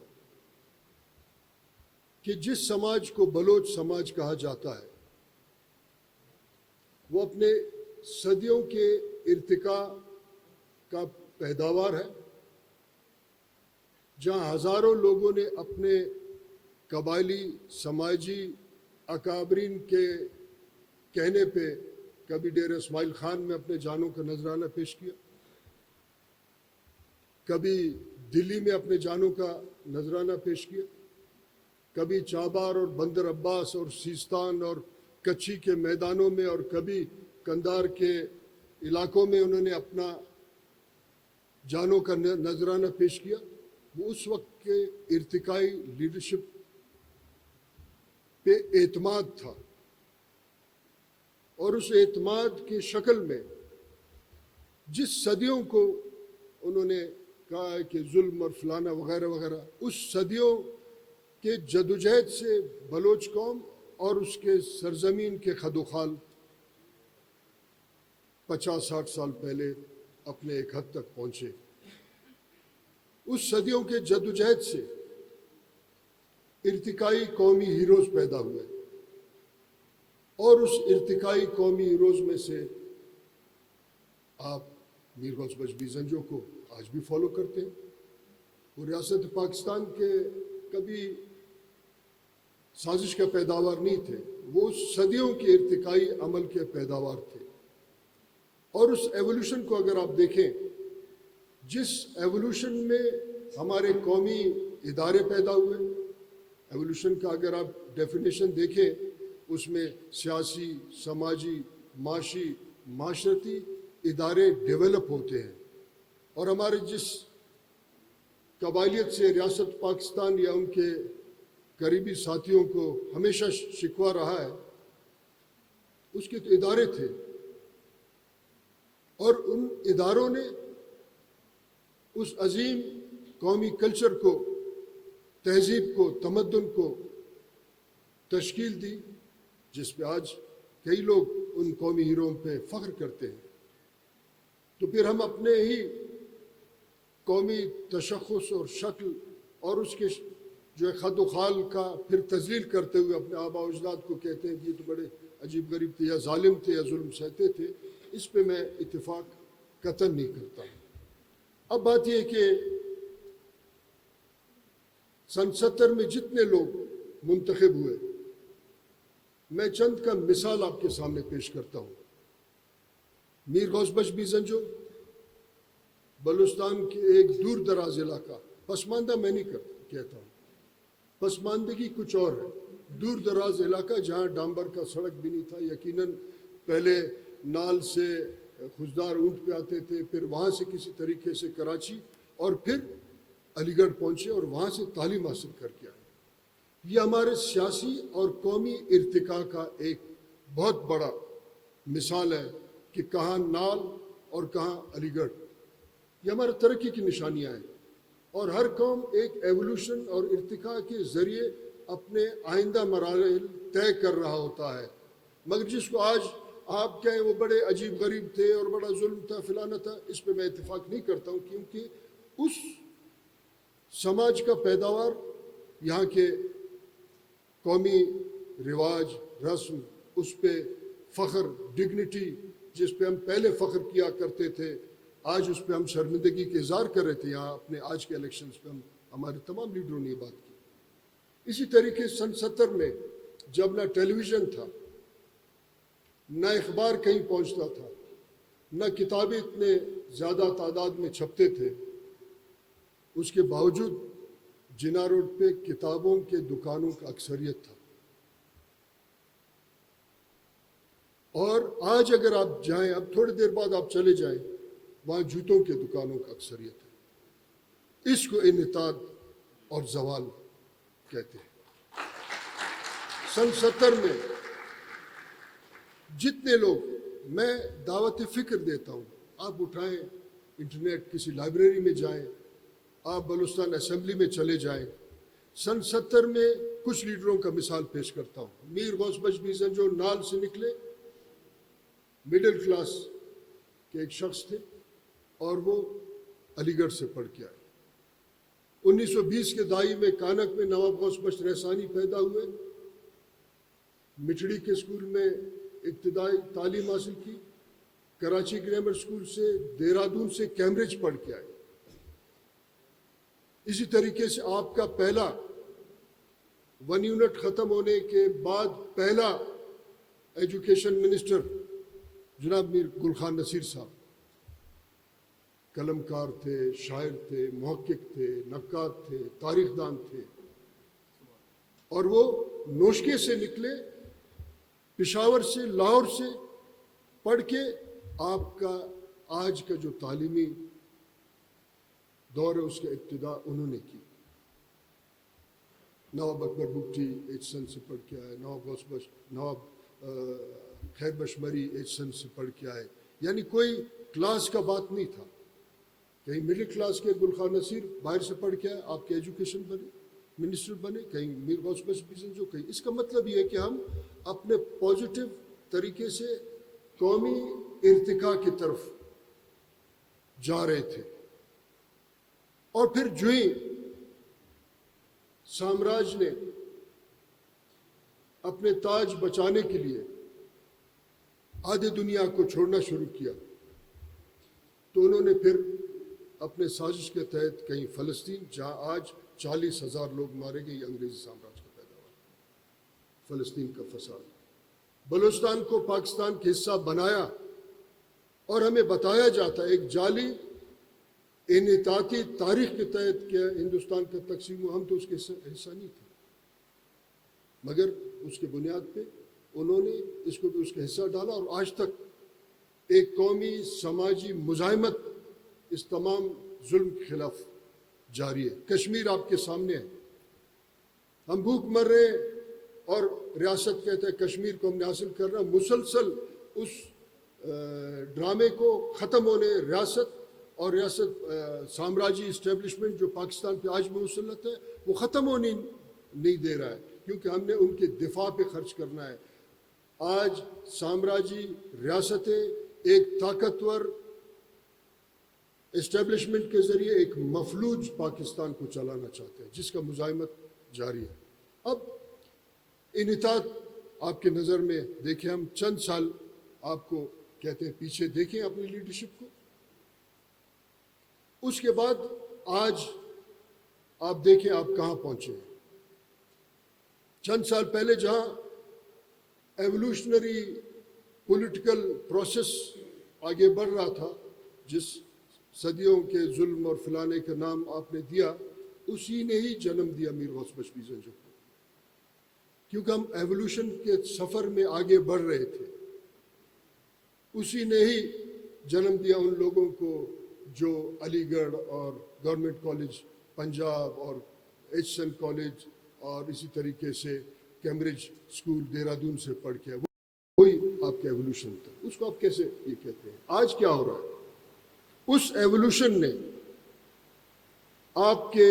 کہ جس سماج کو بلوچ سماج کہا جاتا ہے، وہ اپنے صدیوں کے ارتقاء کا پیداوار ہے، جہاں ہزاروں لوگوں نے اپنے قبائلی سماجی اکابرین کے کہنے پہ کبھی ڈیرہ اسماعیل خان میں اپنے جانوں کا نذرانہ پیش کیا، کبھی دلی میں اپنے جانوں کا نذرانہ پیش کیا، کبھی چابہار اور بندر عباس اور سیستان اور کچھی کے میدانوں میں، اور کبھی کندھار کے علاقوں میں انہوں نے اپنا جانوں کا نذرانہ پیش کیا۔ وہ اس وقت کے ارتقائی لیڈرشپ پہ اعتماد تھا، اور اس اعتماد کی شکل میں جس صدیوں کو انہوں نے کہا ہے کہ ظلم اور فلانا وغیرہ وغیرہ، اس صدیوں کے جدوجہد سے بلوچ قوم اور اس کے سرزمین کے خدوخال 50-60 سال پہلے اپنے ایک حد تک پہنچے۔ اس صدیوں کے جدوجہد سے ارتقائی قومی ہیروز پیدا ہوئے، اور اس ارتقائی قومی ہیروز میں سے آپ میر غوث بجبی زنجو کو آج بھی فالو کرتے ہیں۔ وہ ریاست پاکستان کے کبھی سازش کا پیداوار نہیں تھے، وہ صدیوں کے ارتقائی عمل کے پیداوار تھے۔ اور اس ایوولوشن کو اگر آپ دیکھیں، جس ایوولوشن میں ہمارے قومی ادارے پیدا ہوئے، ایوولوشن کا اگر آپ ڈیفینیشن دیکھیں، اس میں سیاسی، سماجی، معاشی، معاشرتی ادارے ڈیولپ ہوتے ہیں، اور ہمارے جس قبائلیت سے ریاست پاکستان یا ان کے قریبی ساتھیوں کو ہمیشہ شکوہ رہا ہے، اس کے تو ادارے تھے، اور ان اداروں نے اس عظیم قومی کلچر کو، تہذیب کو، تمدن کو تشکیل دی، جس پہ آج کئی لوگ ان قومی ہیروؤں پہ فخر کرتے ہیں۔ تو پھر ہم اپنے ہی قومی تشخص اور شکل اور اس کے جو ہے خد و خال کا پھر تذلیل کرتے ہوئے اپنے آباء و اجداد کو کہتے ہیں کہ یہ تو بڑے عجیب غریب تھے، یا ظالم تھے، یا ظلم سہتے تھے۔ اس پہ میں اتفاق قطعاً نہیں کرتا ہوں۔ اب بات یہ ہے کہ سن 70 میں جتنے لوگ منتخب ہوئے، میں چند کا مثال آپ کے سامنے پیش کرتا ہوں۔ میر غوث بجبی زنجو بلوچستان کے ایک دور دراز علاقہ، پسماندہ میں نہیں کہتا ہوں، پسماندگی کچھ اور ہے. دور دراز علاقہ جہاں ڈامبر کا سڑک بھی نہیں تھا، یقیناً پہلے نال سے خوشدار اونٹ پہ آتے تھے، پھر وہاں سے کسی طریقے سے کراچی اور پھر علی گڑھ پہنچے اور وہاں سے تعلیم حاصل کر کے آئے. یہ ہمارے سیاسی اور قومی ارتقاء کا ایک بہت بڑا مثال ہے کہ کہاں نال اور کہاں علی گڑھ. یہ ہمارے ترقی کی نشانیاں ہیں، اور ہر قوم ایک ایوولوشن اور ارتقاء کے ذریعے اپنے آئندہ مراحل طے کر رہا ہوتا ہے. مگر جس کو آج آپ کہیں وہ بڑے عجیب غریب تھے اور بڑا ظلم تھا، فلانا تھا، اس پہ میں اتفاق نہیں کرتا ہوں، کیونکہ اس سماج کا پیداوار یہاں کے قومی رواج، رسم، اس پہ فخر، ڈگنیٹی، جس پہ ہم پہلے فخر کیا کرتے تھے، آج اس پہ ہم شرمندگی کے اظہار کر رہے تھے. یہاں اپنے آج کے الیکشنز پہ ہمارے تمام لیڈروں نے یہ بات کی. اسی طریقے سن 70 میں جب نہ ٹیلی ویژن تھا، نہ اخبار کہیں پہنچتا تھا، نہ کتابیں اتنے زیادہ تعداد میں چھپتے تھے، اس کے باوجود جناح روڈ پہ کتابوں کے دکانوں کا اکثریت تھا. اور آج اگر آپ جائیں، اب تھوڑی دیر بعد آپ چلے جائیں، وہاں جوتوں کے دکانوں کا اکثریت ہے. اس کو انحطاط اور زوال کہتے ہیں. سن 70 میں جتنے لوگ، میں دعوت فکر دیتا ہوں، آپ اٹھائیں انٹرنیٹ، کسی لائبریری میں جائیں، آپ بلوچستان اسمبلی میں چلے جائیں. سن 70 میں کچھ لیڈروں کا مثال پیش کرتا ہوں. میر غوث بخش میزن جو نال سے نکلے، مڈل کلاس کے ایک شخص تھے، اور وہ علی گڑھ سے پڑھ کے آئے. 1920 کے دہائی میں کانک میں نواب غوث بخش رحسانی پیدا ہوئے، مٹھڑی کے اسکول میں ابتدائی تعلیم حاصل کی، کراچی گرامر اسکول سے، دہرادون سے کیمبرج پڑھ کے آئے. اسی طریقے سے آپ کا پہلا 1 یونٹ ختم ہونے کے بعد پہلا ایجوکیشن منسٹر جناب میر گل خان نصیر صاحب قلم کار تھے، شاعر تھے، محقق تھے، نقاد تھے، تاریخ دان تھے، اور وہ نوشکے سے نکلے، پشاور سے، لاہور سے پڑھ کے آپ کا آج کا جو تعلیمی دور ہے اس کا ابتدا انہوں نے کی. نواب اکبر بگٹی ایچسن سے پڑھ کے آئے، نواب خیر بشمری ایچسن سے پڑھ کے آئے. یعنی کوئی کلاس کا بات نہیں تھا. کہیں مڈل کلاس کے گل خان نصیر باہر سے پڑھ کے آئے، آپ کے ایجوکیشن بنے، منسٹر بنے، کہیں میر غوث بخش میزن جو کہیں. اس کا مطلب یہ ہے کہ ہم اپنے پازیٹیو طریقے سے قومی ارتقاء کی طرف جا رہے تھے. اور پھر جو ہی سامراج نے اپنے تاج بچانے کے لیے آدھی دنیا کو چھوڑنا شروع کیا، تو انہوں نے پھر اپنے سازش کے تحت کہیں فلسطین، جہاں آج 40,000 لوگ مارے گئے، یہ انگریزی سامراج کا پیداوار، فلسطین کا فساد. بلوچستان کو پاکستان کا حصہ بنایا، اور ہمیں بتایا جاتا ہے ایک جعلی انحطاطی تاریخ کے تحت کہ ہندوستان کا تقسیم ہوا، ہم تو اس کے حصہ نہیں تھے، مگر اس کے بنیاد پہ انہوں نے اس کو بھی اس کا حصہ ڈالا. اور آج تک ایک قومی سماجی مزاحمت اس تمام ظلم کے خلاف جاری ہے. کشمیر آپ کے سامنے ہے، ہم بھوک مر رہے ہیں اور ریاست کہتے ہیں کشمیر کو ہم نے حاصل کر رہا. مسلسل اس ڈرامے کو ختم ہونے، ریاست اور ریاست سامراجی اسٹیبلشمنٹ جو پاکستان پہ آج بھی مسلط ہے، وہ ختم ہونے نہیں دے رہا ہے، کیونکہ ہم نے ان کے دفاع پہ خرچ کرنا ہے. آج سامراجی ریاستیں ایک طاقتور اسٹیبلشمنٹ کے ذریعے ایک مفلوج پاکستان کو چلانا چاہتے ہیں، جس کا مزاحمت جاری ہے. اب انحطاط آپ کے نظر میں دیکھیں، ہم چند سال آپ کو کہتے ہیں پیچھے دیکھیں اپنی لیڈرشپ کو. اس کے بعد آج آپ دیکھیں آپ کہاں پہنچے ہیں. چند سال پہلے جہاں ایوولوشنری پولیٹیکل پروسیس آگے بڑھ رہا تھا، جس صدیوں کے ظلم اور فلانے کا نام آپ نے دیا، اسی نے ہی جنم دیا میر غوث بشمی زنجو کو، کیونکہ ہم ایوولوشن کے سفر میں آگے بڑھ رہے تھے. اسی نے ہی جنم دیا ان لوگوں کو جو علی گڑھ اور گورنمنٹ کالج پنجاب اور ایچ این کالج اور اسی طریقے سے کیمبرج اسکول دہرادون سے پڑھ کے وہی آپ کا ایوولوشن تھا. اس کو آپ کیسے یہ کہتے ہیں؟ آج کیا ہو رہا ہے؟ اس ایوولوشن نے آپ کے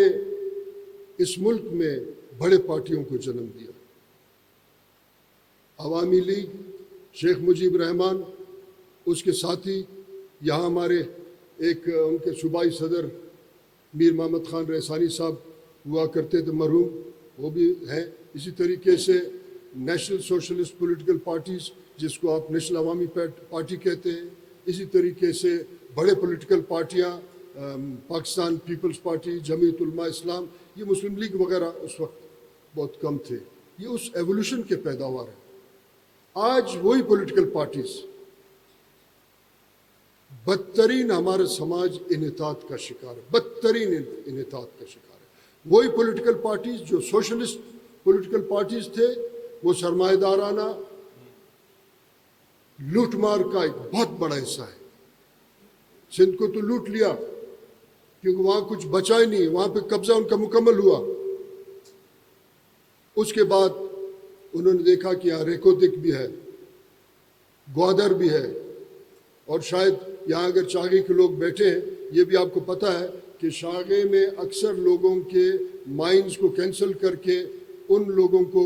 اس ملک میں بڑے پارٹیوں کو جنم دیا. عوامی لیگ، شیخ مجیب رحمان، اس کے ساتھی یہاں ہمارے ایک ان کے صوبائی صدر میر محمد خان رحسانی صاحب ہوا کرتے تھے مرحوم، وہ بھی ہیں. اسی طریقے سے نیشنل سوشلسٹ پولیٹیکل پارٹیز جس کو آپ نیشنل عوامی پارٹی کہتے ہیں. اسی طریقے سے بڑے پولیٹیکل پارٹیاں پاکستان پیپلز پارٹی، جمعیت علماء اسلام، یہ مسلم لیگ وغیرہ اس وقت بہت کم تھے. یہ اس ایوولوشن کے پیداوار ہے. آج وہی پولیٹیکل پارٹیز بدترین ہمارا سماج انحطاط کا شکار ہے، بدترین انحطاط کا شکار ہے. وہی پولیٹیکل پارٹیز جو سوشلسٹ پولیٹیکل پارٹیز تھے وہ سرمایہ دارانہ لوٹ مار کا ایک بہت بڑا حصہ ہے. سندھ کو تو لوٹ لیا کیونکہ وہاں کچھ بچا ہی نہیں، وہاں پہ قبضہ ان کا مکمل ہوا. اس کے بعد انہوں نے دیکھا کہ یہاں ریکوتک بھی ہے، گوادر بھی ہے، اور شاید یہاں اگر چاغی کے لوگ بیٹھے ہیں، یہ بھی آپ کو پتہ ہے کہ شاغے میں اکثر لوگوں کے مائنز کو کینسل کر کے ان لوگوں کو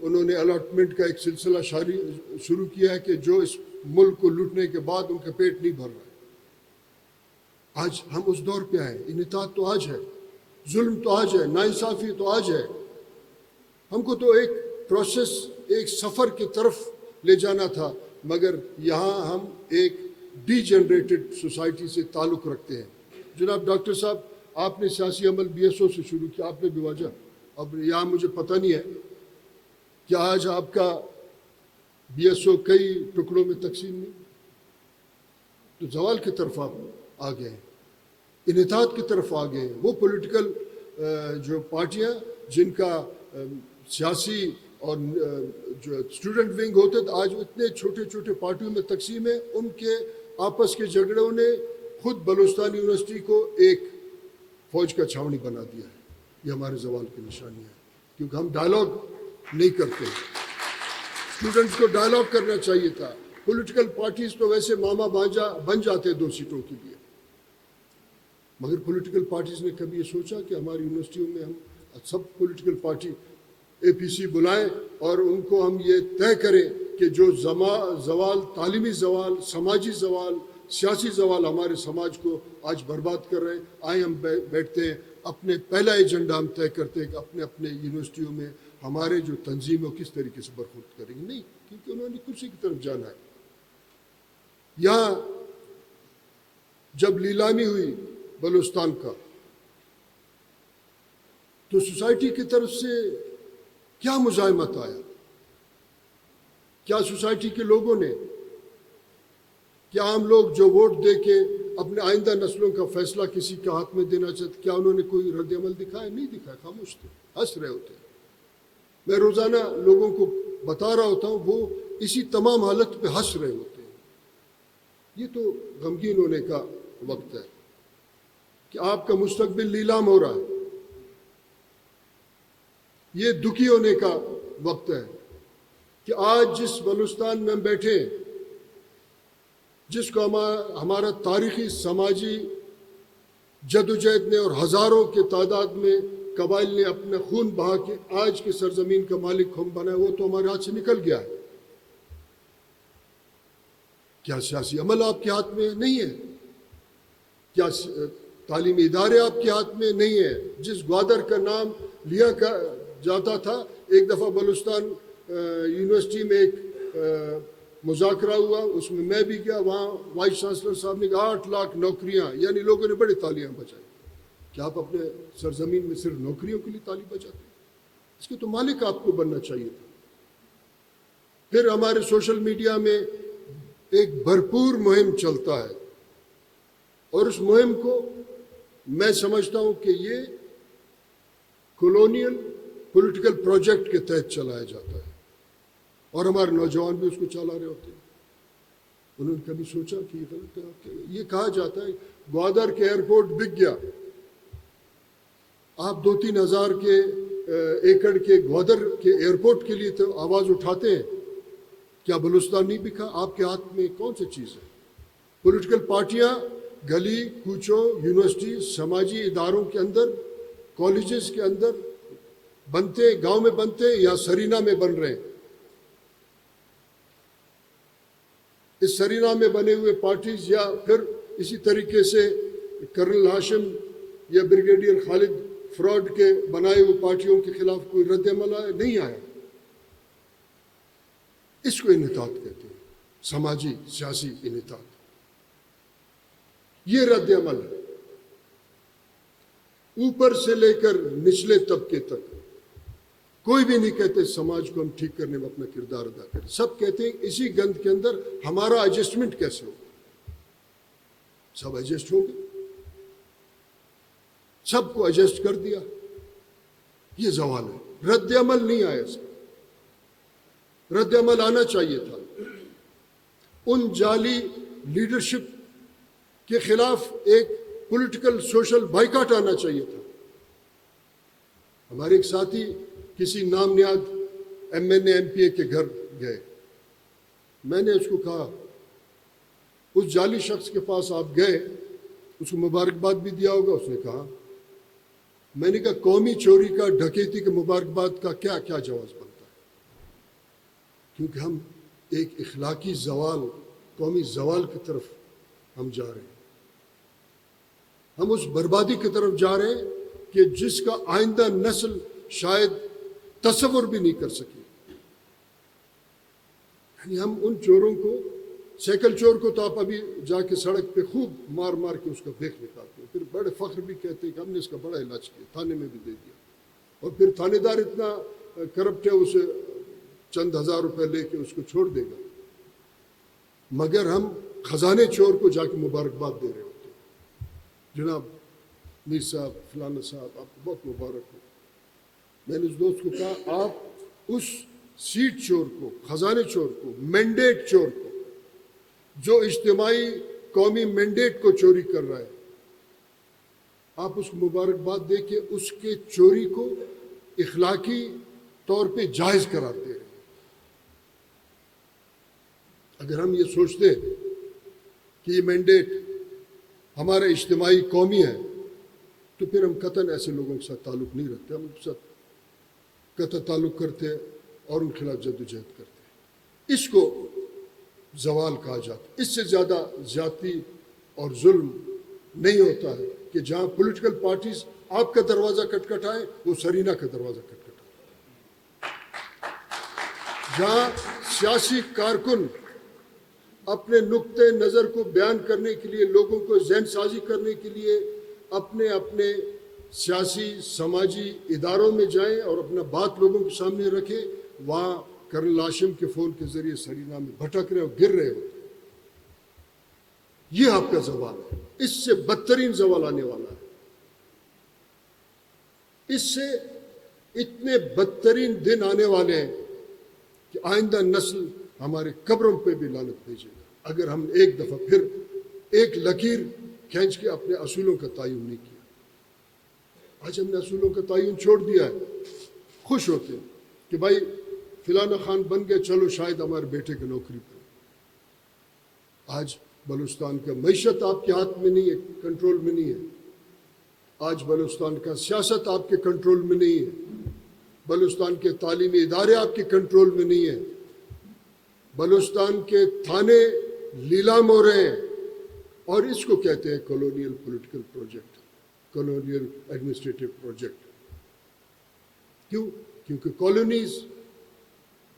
انہوں نے الاٹمنٹ کا ایک سلسلہ شروع کیا ہے کہ جو اس ملک کو لوٹنے کے بعد ان کا پیٹ نہیں بھر رہا ہے. آج ہم اس دور پہ آئے. انحطاط تو آج ہے، ظلم تو آج ہے، ناانصافی تو آج ہے. ہم کو تو ایک پروسیس، ایک سفر کی طرف لے جانا تھا، مگر یہاں ہم ایک ڈی جنریٹڈ سوسائٹی سے تعلق رکھتے ہیں. جناب ڈاکٹر صاحب، آپ نے سیاسی عمل بی ایس او سے شروع کیا، آپ نے بھی واجہ. اب یہاں مجھے پتہ نہیں ہے کہ آج آپ کا بی ایس او کئی ٹکڑوں میں تقسیم نہیں، تو زوال کی طرف آپ آ گئے ہیں، انحطاط کی طرف آ گئے ہیں. وہ پولیٹیکل جو پارٹیاں جن کا سیاسی اور جو اسٹوڈنٹ ونگ ہوتے تھے، آج اتنے چھوٹے چھوٹے پارٹیوں میں تقسیم ہے. ان کے آپس کے جھگڑوں نے خود بلوچستان یونیورسٹی کو ایک فوج کا چھاؤنی بنا دیا ہے. یہ ہمارے زوال کی نشانی ہے، کیونکہ ہم ڈائلاگ نہیں کرتے. اسٹوڈنٹس کو ڈائلاگ کرنا چاہیے تھا. پولیٹیکل پارٹیز تو ویسے ماما بانجا بن جاتے 2 سیٹوں کے لیے، مگر پولیٹیکل پارٹیز نے کبھی یہ سوچا کہ ہماری یونیورسٹیوں میں ہم سب پولیٹیکل پارٹی اے پی سی بلائیں اور ان کو ہم یہ طے کریں کہ جو زوال، تعلیمی زوال، سماجی زوال، سیاسی زوال ہمارے سماج کو آج برباد کر رہے ہیں، آئیں ہم بیٹھتے ہیں، اپنے پہلا ایجنڈا ہم طے کرتے ہیں کہ اپنے اپنے یونیورسٹیوں میں ہمارے جو تنظیم ہے کس طریقے سے برخورد کریں گے. نہیں، کیونکہ انہوں نے کرسی کی طرف جانا ہے. یہاں جب لیلامی ہوئی بلوچستان کا تو سوسائٹی کی طرف سے کیا مزاحمت آیا؟ کیا سوسائٹی کے لوگوں نے، کیا عام لوگ جو ووٹ دے کے اپنے آئندہ نسلوں کا فیصلہ کسی کے ہاتھ میں دینا چاہتے، کیا انہوں نے کوئی رد عمل دکھایا؟ نہیں دکھایا، خاموش تھے، ہنس رہے ہوتے. میں روزانہ لوگوں کو بتا رہا ہوتا ہوں، وہ اسی تمام حالت پہ ہنس رہے ہوتے ہیں. یہ تو غمگین ہونے کا وقت ہے کہ آپ کا مستقبل نیلام ہو رہا ہے. یہ دکھی ہونے کا وقت ہے کہ آج جس بلوچستان میں ہم بیٹھے ہیں، جس کو ہمارا تاریخی سماجی جدوجہد نے اور ہزاروں کے تعداد میں قبائل نے اپنا خون بہا کے آج کے سرزمین کا مالک ہم بنا، وہ تو ہمارے ہاتھ سے نکل گیا ہے. کیا سیاسی عمل آپ کے ہاتھ میں نہیں ہے؟ کیا تعلیمی ادارے آپ کے ہاتھ میں نہیں ہے؟ جس گوادر کا نام لیا جاتا تھا، ایک دفعہ بلوچستان یونیورسٹی میں ایک مذاکرہ ہوا، اس میں بھی گیا. وہاں وائس چانسلر صاحب نے کہا 8 لاکھ نوکریاں، یعنی لوگوں نے بڑی تالیاں بجائی. کیا آپ اپنے سرزمین میں صرف نوکریوں کے لیے تالی بجاتے ہیں؟ اس کے تو مالک آپ کو بننا چاہیے تھا. پھر ہمارے سوشل میڈیا میں ایک بھرپور مہم چلتا ہے، اور اس مہم کو میں سمجھتا ہوں کہ یہ کولونیل پولیٹیکل پروجیکٹ کے تحت چلایا جاتا ہے، اور ہمارے نوجوان بھی اس کو چلا رہے ہوتے ہیں۔ انہوں نے کبھی سوچا کہ یہ غلط ہے؟ یہ کہا جاتا ہے گوادر کے ایئرپورٹ بک گیا، آپ 2-3 ہزار کے ایکڑ کے گوادر کے ایئرپورٹ کے لیے تو آواز اٹھاتے ہیں، کیا بلوچستان نہیں بکا؟ آپ کے ہاتھ میں کون سی چیز ہے؟ پولیٹیکل پارٹیاں گلی کوچوں، یونیورسٹی، سماجی اداروں کے اندر، کالجز کے اندر بنتے، گاؤں میں بنتے یا سرینا میں بن رہے ہیں۔ اس سرینا میں بنے ہوئے پارٹیز یا پھر اسی طریقے سے کرنل ہاشم یا بریگیڈیئر خالد فراڈ کے بنائے ہوئے پارٹیوں کے خلاف کوئی رد عمل نہیں آیا۔ اس کو انحطاط کہتے ہیں، سماجی سیاسی انحطاط۔ یہ رد عمل ہے، اوپر سے لے کر نچلے طبقے تک کوئی بھی نہیں کہتے سماج کو ہم ٹھیک کرنے میں اپنا کردار ادا کریں، سب کہتے ہیں اسی گند کے اندر ہمارا ایڈجسٹمنٹ کیسے ہو۔ سب ایڈجسٹ ہو گئے، سب کو ایڈجسٹ کر دیا، یہ زوال ہے۔ رد عمل نہیں آیا، اس کا رد عمل آنا چاہیے تھا۔ ان جعلی لیڈرشپ کے خلاف ایک پولیٹیکل سوشل بائیکاٹ آنا چاہیے تھا۔ ہمارے ایک ساتھی کسی نام نیاد M N A M P A کے گھر گئے، میں نے اس کو کہا، اس جعلی شخص کے پاس آپ گئے، اس کو مبارکباد بھی دیا ہوگا؟ اس نے کہا، میں نے کہا قومی چوری کا، ڈکیتی کے مبارکباد کا کیا کیا جواز بنتا ہے؟ کیونکہ ہم ایک اخلاقی زوال، قومی زوال کی طرف ہم جا رہے ہیں، ہم اس بربادی کی طرف جا رہے ہیں کہ جس کا آئندہ نسل شاید تصور بھی نہیں کر سکی۔ یعنی ہم ان چوروں کو، سائیکل چور کو تو آپ ابھی جا کے سڑک پہ خوب مار مار کے اس کا بیک نکالتے ہیں، پھر بڑے فخر بھی کہتے ہیں کہ ہم نے اس کا بڑا علاج کیا، تھانے میں بھی دے دیا، اور پھر تھانے دار اتنا کرپٹ ہے اسے چند ہزار روپے لے کے اس کو چھوڑ دے گا، مگر ہم خزانے چور کو جا کے مبارکباد دے رہے ہوتے ہیں، جناب میر صاحب، فلانا صاحب، آپ کو بہت مبارک ہو۔ میں نے اس دوست کو کہا، آپ اس سیٹ چور کو، خزانے چور کو، مینڈیٹ چور کو، جو اجتماعی قومی مینڈیٹ کو چوری کر رہا ہے، آپ اس کو مبارکباد دے کے اس کے چوری کو اخلاقی طور پہ جائز کراتے ہیں۔ اگر ہم یہ سوچتے کہ یہ مینڈیٹ ہمارا اجتماعی قومی ہے تو پھر ہم قطعاً ایسے لوگوں کے ساتھ تعلق نہیں رکھتے، ہم ان کے ساتھ قطع تعلق کرتے اور ان کے خلاف جدوجہد کرتے۔ اس کو زوال کہا جاتا ہے۔ اس سے زیادہ زیادتی اور ظلم نہیں ہوتا ہے کہ جہاں پولیٹیکل پارٹیز آپ کا دروازہ کھٹکھٹائیں، وہ سرینا کا دروازہ کھٹکھٹائیں، جہاں سیاسی کارکن اپنے نقطۂ نظر کو بیان کرنے کے لیے، لوگوں کو ذہن سازی کرنے کے لیے اپنے اپنے سیاسی سماجی اداروں میں جائیں اور اپنا بات لوگوں کے سامنے رکھیں، وہاں کرنل ہاشم کے فون کے ذریعے سرینا میں بھٹک رہے اور گر رہے ہوتے ہیں۔ یہ آپ کا زوال ہے، اس سے بدترین زوال آنے والا ہے۔ اس سے اتنے بدترین دن آنے والے ہیں کہ آئندہ نسل ہمارے قبروں پہ بھی لعنت بھیجے گا اگر ہم ایک دفعہ پھر ایک لکیر کھینچ کے اپنے اصولوں کا تعین نہیں کیا۔ آج ہم نے اصولوں کا تعین چھوڑ دیا ہے، خوش ہوتے ہیں کہ بھائی فلانا خان بن گیا، چلو شاید ہمارے بیٹے کی نوکری پہ۔ آج بلوچستان کا معیشت آپ کے ہاتھ میں نہیں ہے، کنٹرول میں نہیں ہے۔ آج بلوچستان کا سیاست آپ کے کنٹرول میں نہیں ہے۔ بلوچستان کے تعلیمی ادارے آپ کے کنٹرول میں نہیں ہیں۔ بلوچستان کے تھانے لیلام ہو رہے ہیں، اور اس کو کہتے ہیں colonial political project, colonial administrative project. کیوں؟ کیونکہ کالونیز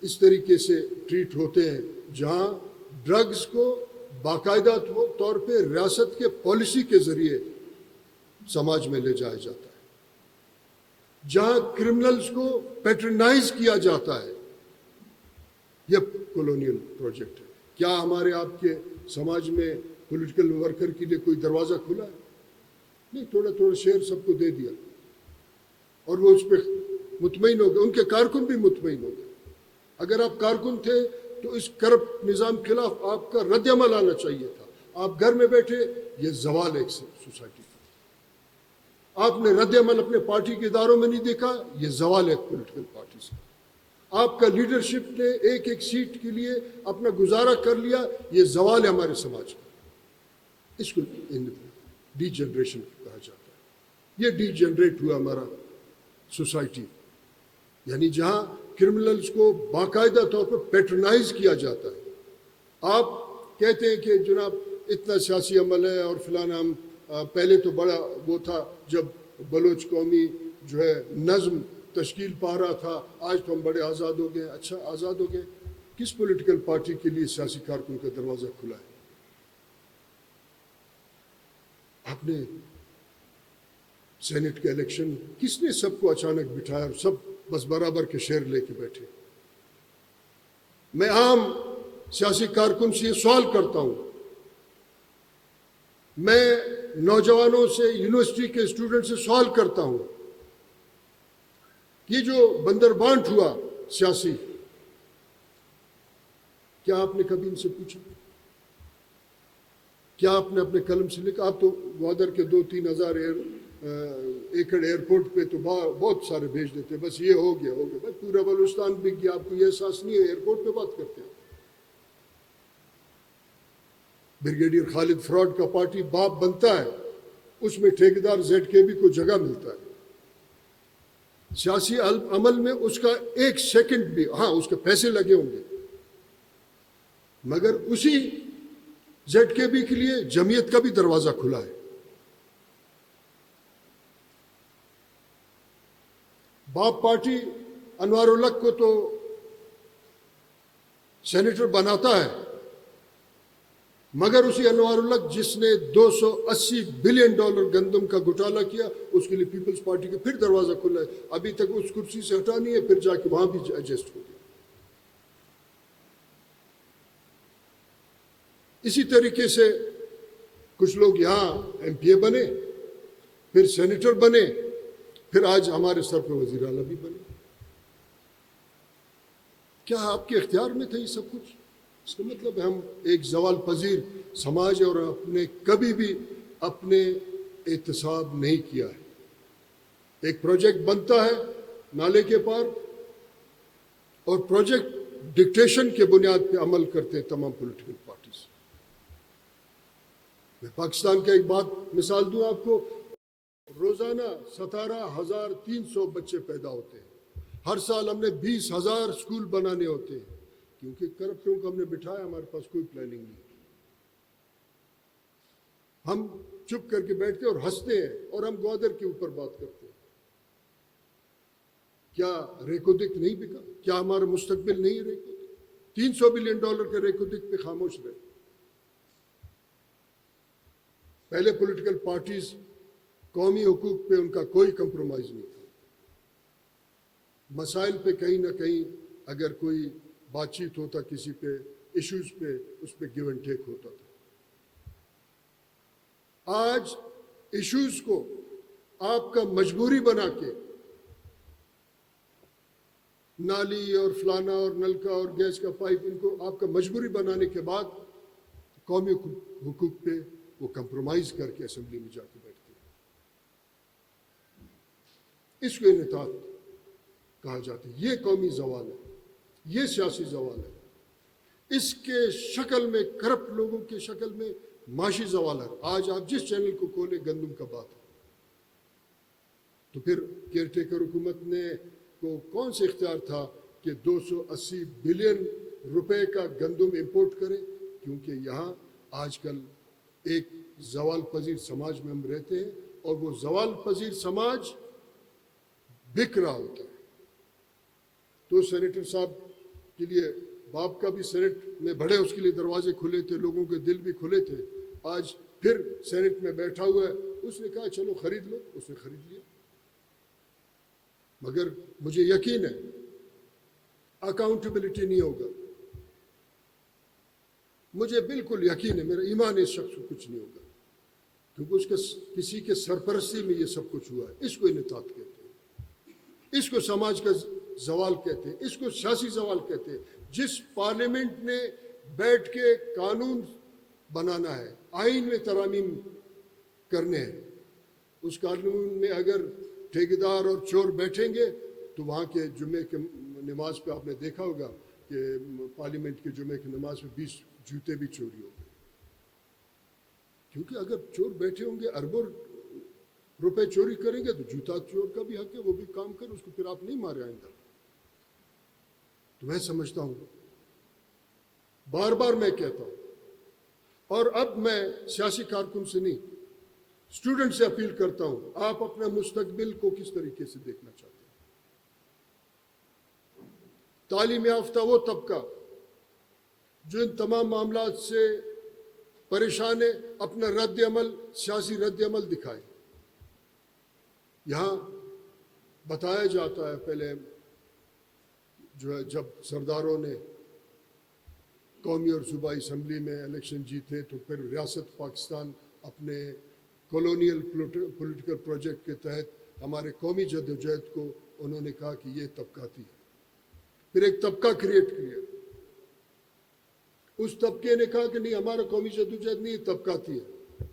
اس طریقے سے ٹریٹ ہوتے ہیں جہاں ڈرگز کو باقاعدہ طور پہ ریاست کے پالیسی کے ذریعے سماج میں لے جایا جاتا ہے، جہاں کرمنلز کو پیٹرنائز کیا جاتا ہے۔ یہ کالونیل پروجیکٹ ہے۔ کیا ہمارے آپ کے سماج میں پولیٹیکل ورکر کے لیے کوئی دروازہ کھلا ہے؟ نہیں، تھوڑا تھوڑا شیئر سب کو دے دیا، اور وہ اس پہ مطمئن ہو گئے, ان کے کارکن بھی مطمئن ہو گئے. اگر آپ کارکن تھے تو اس کرپٹ نظام کے خلاف آپ کا رد عمل آنا چاہیے تھا. آپ گھر میں بیٹھے, یہ زوال ہے ایک سوسائٹی کا. آپ نے رد عمل اپنے پارٹی کے اداروں میں نہیں دیکھا, یہ زوال ہے پولیٹیکل پارٹیز کا. آپ کا لیڈرشپ نے ایک ایک سیٹ کے لیے اپنا گزارا کر لیا, یہ زوال ہے ہمارے سماج کا. اس کو ڈی جنریشن کہا جاتا ہے. یہ ڈی جنریٹ ہوا ہمارا سوسائٹی, یعنی جہاں کرمنلز کو باقاعدہ طور پر پیٹرنائز کیا جاتا ہے. آپ کہتے ہیں کہ جناب اتنا سیاسی عمل ہے اور فلانا, ہم پہلے تو بڑا وہ تھا جب بلوچ قومی جو ہے نظم تشکیل پا رہا تھا, آج تو ہم بڑے آزاد ہو گئے. اچھا آزاد ہو گئے, کس پولیٹیکل پارٹی کے لیے سیاسی کارکن کا دروازہ کھلا ہے؟ آپ نے سینٹ کا الیکشن, کس نے سب کو اچانک بٹھایا اور سب بس برابر کے شیر لے کے بیٹھے؟ میں عام سیاسی کارکن سے یہ سوال کرتا ہوں, میں نوجوانوں سے, یونیورسٹی کے اسٹوڈنٹ سے سوال کرتا ہوں, یہ جو بندر بانٹ ہوا سیاسی, کیا آپ نے کبھی ان سے پوچھا؟ کیا آپ نے اپنے قلم سے لکھا؟ آپ تو گوادر کے 2-3 ہزار ایکڑ ایئرپورٹ پہ تو بہت سارے بھیج دیتے, بس یہ ہو گیا بس پورا بلوچستان بک گیا. آپ کو یہ احساس نہیں ہے, ایئرپورٹ پہ بات کرتے ہیں. بریگیڈیئر خالد فراڈ کا پارٹی باپ بنتا ہے, اس میں ٹھیکیدار ZKB کو جگہ ملتا ہے. سیاسی عمل میں اس کا 1 سیکنڈ بھی, ہاں اس کے پیسے لگے ہوں گے, مگر اسی ZKB کے لیے جمعیت کا بھی دروازہ کھلا ہے. باپ پارٹی انوار الحق کو تو سینیٹر بناتا ہے, مگر اسی انوار الحق جس نے $280 بلین گندم کا گھوٹالہ کیا, اس کے لیے پیپلز پارٹی کا پھر دروازہ کھلا ہے. ابھی تک اس کرسی سے ہٹا نہیں ہے, پھر جا کے وہاں بھی ایڈجسٹ ہو گیا. اسی طریقے سے کچھ لوگ یہاں MPA بنے, پھر سینیٹر بنے, پھر آج ہمارے سر پہ وزیر اعلیٰ بھی بنے. کیا آپ کے اختیار میں تھا یہ سب کچھ؟ اس کا مطلب ہم ایک زوال پذیر سماج ہے اور اپنے کبھی بھی اپنے احتساب نہیں کیا ہے. ایک پروجیکٹ بنتا ہے نالے کے پار, اور پروجیکٹ ڈکٹیشن کے بنیاد پہ عمل کرتے ہیں تمام پولیٹیکل پارٹیز. میں پاکستان کا ایک بات مثال دوں آپ کو, روزانہ 17,300 بچے پیدا ہوتے ہیں. ہر سال ہم نے 20,000 اسکول بنانے ہوتے ہیں, کیونکہ کرپٹوں کو ہم نے بٹھایا, ہمارے پاس کوئی پلاننگ نہیں. ہم چپ کر کے بیٹھتے ہیں اور ہنستے ہیں, اور ہم گوادر کے اوپر بات کرتے ہیں. کیا ریکودک نہیں بکا؟ کیا ہمارا مستقبل نہیں ریکودک؟ $300 بلین کے ریکودک پہ خاموش رہے. پہلے پولیٹیکل پارٹیز قومی حقوق پہ ان کا کوئی کمپرومائز نہیں تھا. مسائل پہ کہیں نہ کہیں اگر کوئی بات چیت ہوتا کسی پہ, ایشوز پہ, اس پہ گیو اینڈ ٹیک ہوتا تھا. آج ایشوز کو آپ کا مجبوری بنا کے, نالی اور فلانا اور نلکا اور گیس کا پائپ, ان کو آپ کا مجبوری بنانے کے بعد قومی حقوق پہ وہ کمپرومائز کر کے اسمبلی میں جا کے بیٹھتے ہیں. اس کو انحطاط کہا جاتا ہے. یہ قومی زوال ہے, یہ سیاسی زوال ہے. اس کے شکل میں, کرپٹ لوگوں کے شکل میں معاشی زوال ہے. آج آپ جس چینل کو کھولیں گندم کا بات ہے, تو پھر کیئر ٹیکر حکومت نے کو کون سے اختیار تھا کہ $280 بلین کا گندم امپورٹ کرے؟ کیونکہ یہاں آج کل ایک زوال پذیر سماج میں ہم رہتے ہیں, اور وہ زوال پذیر سماج بک رہا ہوتا ہے. تو سینیٹر صاحب کے لیے, باپ کا بھی سینٹ میں بڑے اس کے لیے دروازے کھلے تھے, لوگوں کے دل بھی کھلے تھے. آج پھر سینٹ میں بیٹھا ہوا ہے, اس نے کہا چلو خرید لو, اس نے خرید لیا. مگر مجھے یقین ہے اکاؤنٹیبلٹی نہیں ہوگا. مجھے بالکل یقین ہے, میرا ایمان اس شخص کو کچھ نہیں ہوگا, کیونکہ اس کے کسی کے سرپرستی میں یہ سب کچھ ہوا ہے. اس کو انحطاط کہتے ہیں. اس کو سماج کا زوال کہتے ہیں, اس کو سیاسی زوال کہتے ہیں. جس پارلیمنٹ نے بیٹھ کے قانون بنانا ہے, آئین میں ترامیم کرنے ہیں, اس قانون میں اگر ٹھیکیدار اور چور بیٹھیں گے تو وہاں کے جمعے کے نماز پہ آپ نے دیکھا ہوگا کہ پارلیمنٹ کے جمعے کی نماز میں 20 جوتے بھی چوری ہو گئے. کیونکہ اگر چور بیٹھے ہوں گے, اربوں روپے چوری کریں گے, تو جوتا چور کا بھی حق ہے, وہ بھی کام کر, اس کو پھر آپ نہیں مارے آئندہ. تو میں سمجھتا ہوں, بار بار میں کہتا ہوں, اور اب میں سیاسی کارکن سے نہیں, اسٹوڈنٹ سے اپیل کرتا ہوں, آپ اپنے مستقبل کو کس طریقے سے دیکھنا چاہتے ہیں؟ تعلیم یافتہ وہ طبقہ جو ان تمام معاملات سے پریشان ہے, اپنا رد عمل, سیاسی رد عمل دکھائے. یہاں بتایا جاتا ہے, پہلے جو ہے جب سرداروں نے قومی اور صوبائی اسمبلی میں الیکشن جیتے تو پھر ریاست پاکستان اپنے کالونیل پولیٹیکل پروجیکٹ کے تحت ہمارے قومی جدوجہد کو انہوں نے کہا کہ یہ طبقاتی ہے. پھر ایک طبقہ کریٹ کیا, اس طبقے نے کہا کہ نہیں, ہمارا قومی جدوجہد نہیں, طبقاتی ہے.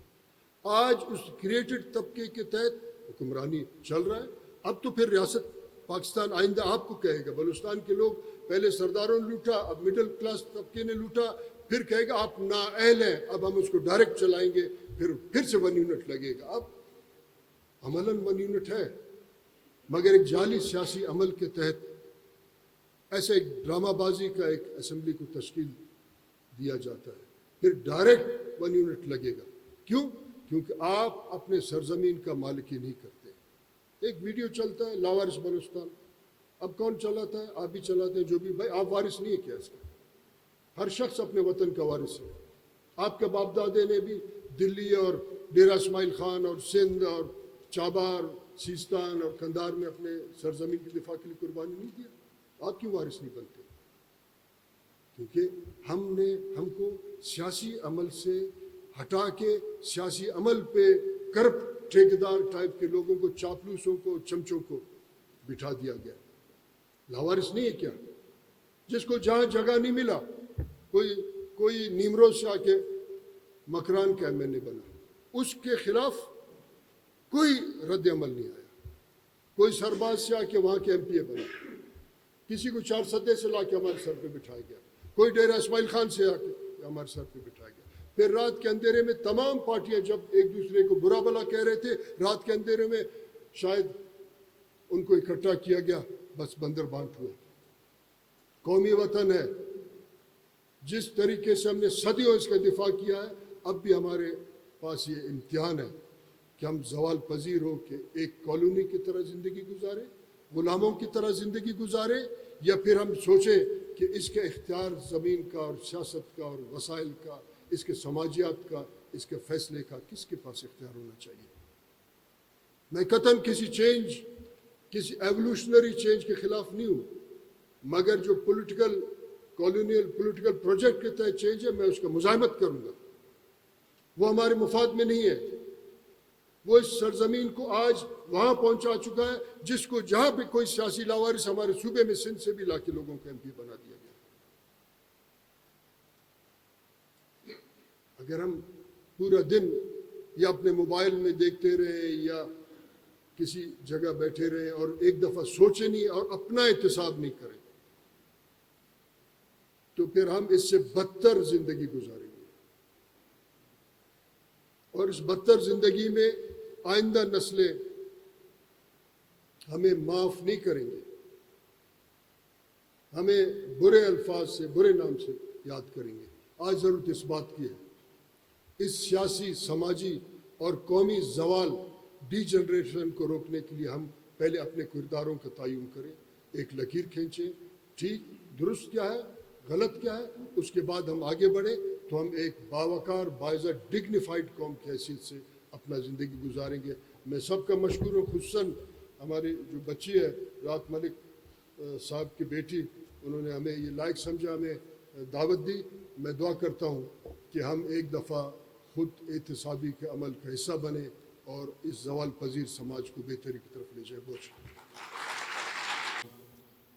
آج اس کریٹڈ طبقے کے تحت حکمرانی چل رہا ہے. اب تو پھر ریاست پاکستان آئندہ آپ کو کہے گا, بلوچستان کے لوگ پہلے سرداروں نے لوٹا, اب مڈل کلاس طبقے نے لوٹا, پھر کہے گا آپ نااہل ہیں, اب ہم اس کو ڈائریکٹ چلائیں گے, پھر سے 1 یونٹ لگے گا. اب عملاً 1 یونٹ ہے, مگر ایک جعلی سیاسی عمل کے تحت ایسے ایک ڈرامہ بازی کا ایک اسمبلی کو تشکیل دیا جاتا ہے, پھر ڈائریکٹ 1 یونٹ لگے گا. کیوں؟ کیونکہ آپ اپنے سرزمین کا مالک ہی نہیں کرتے. ایک ویڈیو چلتا ہے, لاوارث بلوچستان. اب کون چلاتا ہے؟ آپ بھی چلاتے ہیں. جو بھی بھائی, آپ وارث نہیں ہے کیا اس کا؟ ہر شخص اپنے وطن کا وارث ہے. آپ کے باپ دادے نے بھی دلی اور ڈیرہ اسماعیل خان اور سندھ اور چابہار, سیستان اور قندھار میں اپنے سرزمین کی دفاع کے لیے قربانی نہیں دیا. آپ کیوں وارث نہیں بنتے؟ کیونکہ ہم کو سیاسی عمل سے ہٹا کے سیاسی عمل پہ کرپٹ ٹھیکیدار ٹائپ کے لوگوں کو, چاپلوسوں کو, چمچوں کو بٹھا دیا گیا. لاوارث نہیں ہے کیا؟ جس کو جہاں جگہ نہیں ملا, کوئی نیمروز سے آ کے مکران کا ایم این اے بنا, اس کے خلاف کوئی رد عمل نہیں آیا. کوئی سرباز سے آ کے وہاں کے ایم پی اے بنا, کسی کو 4 سدے سے لا کے ہمارے سر پہ بٹھایا گیا, کوئی ڈیرہ اسماعیل خان سے آ کے ہمارے سر پہ بٹھایا گیا. پھر رات کے اندھیرے میں تمام پارٹیاں جب ایک دوسرے کو برا بھلا کہہ رہے تھے, رات کے اندھیرے میں شاید ان کو اکٹھا کیا گیا, بس بندر بانٹ ہوئے. قومی وطن ہے, جس طریقے سے ہم نے صدیوں اس کا دفاع کیا ہے, اب بھی ہمارے پاس یہ امتحان ہے کہ ہم زوال پذیر ہو کے ایک کالونی کی طرح زندگی گزاریں, غلاموں کی طرح زندگی گزاریں, یا پھر ہم سوچیں کہ اس کے اختیار زمین کا اور سیاست کا اور وسائل کا, اس کے سماجیات کا, اس کے فیصلے کا کس کے پاس اختیار ہونا چاہیے. میں قطعاً کسی چینج, کسی ایولیوشنری چینج کے خلاف نہیں ہوں, مگر جو کالونیل پولیٹیکل پروجیکٹ کے تحت چینج ہے, میں اس کا مزاحمت کروں گا. وہ ہمارے مفاد میں نہیں ہے. وہ اس سرزمین کو آج وہاں پہنچا چکا ہے جس کو جہاں پہ کوئی سیاسی لاوارث ہمارے صوبے میں سندھ سے بھی لا کے لوگوں کو ایم پی بنا دیا گیا. اگر ہم پورا دن یا اپنے موبائل میں دیکھتے رہے یا کسی جگہ بیٹھے رہے اور ایک دفعہ سوچے نہیں اور اپنا احتساب نہیں کریں, تو پھر ہم اس سے بدتر زندگی گزاریں گے. اور اس بدتر زندگی میں آئندہ نسلیں ہمیں معاف نہیں کریں گے, ہمیں برے الفاظ سے, برے نام سے یاد کریں گے. آج ضرورت اس بات کی ہے, اس سیاسی, سماجی اور قومی زوال, ڈی جنریشن کو روکنے کے لیے ہم پہلے اپنے کرداروں کا تعین کریں, ایک لکیر کھینچیں, ٹھیک درست کیا ہے, غلط کیا ہے, اس کے بعد ہم آگے بڑھیں تو ہم ایک باوقار, باعزت, ڈگنیفائڈ قوم کی حیثیت سے اپنا زندگی گزاریں گے. میں سب کا مشکور ہوں, خصوصاً ہماری جو بچی ہے رات ملک صاحب کی بیٹی, انہوں نے ہمیں یہ لائق سمجھا, ہمیں دعوت دی. میں دعا کرتا ہوں کہ ہم ایک دفعہ خود احتسابی کے عمل کا حصہ بنیں اور اس زوال پذیر سماج کو بہتری کی طرف لے جائیں. بہت شکریہ.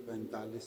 45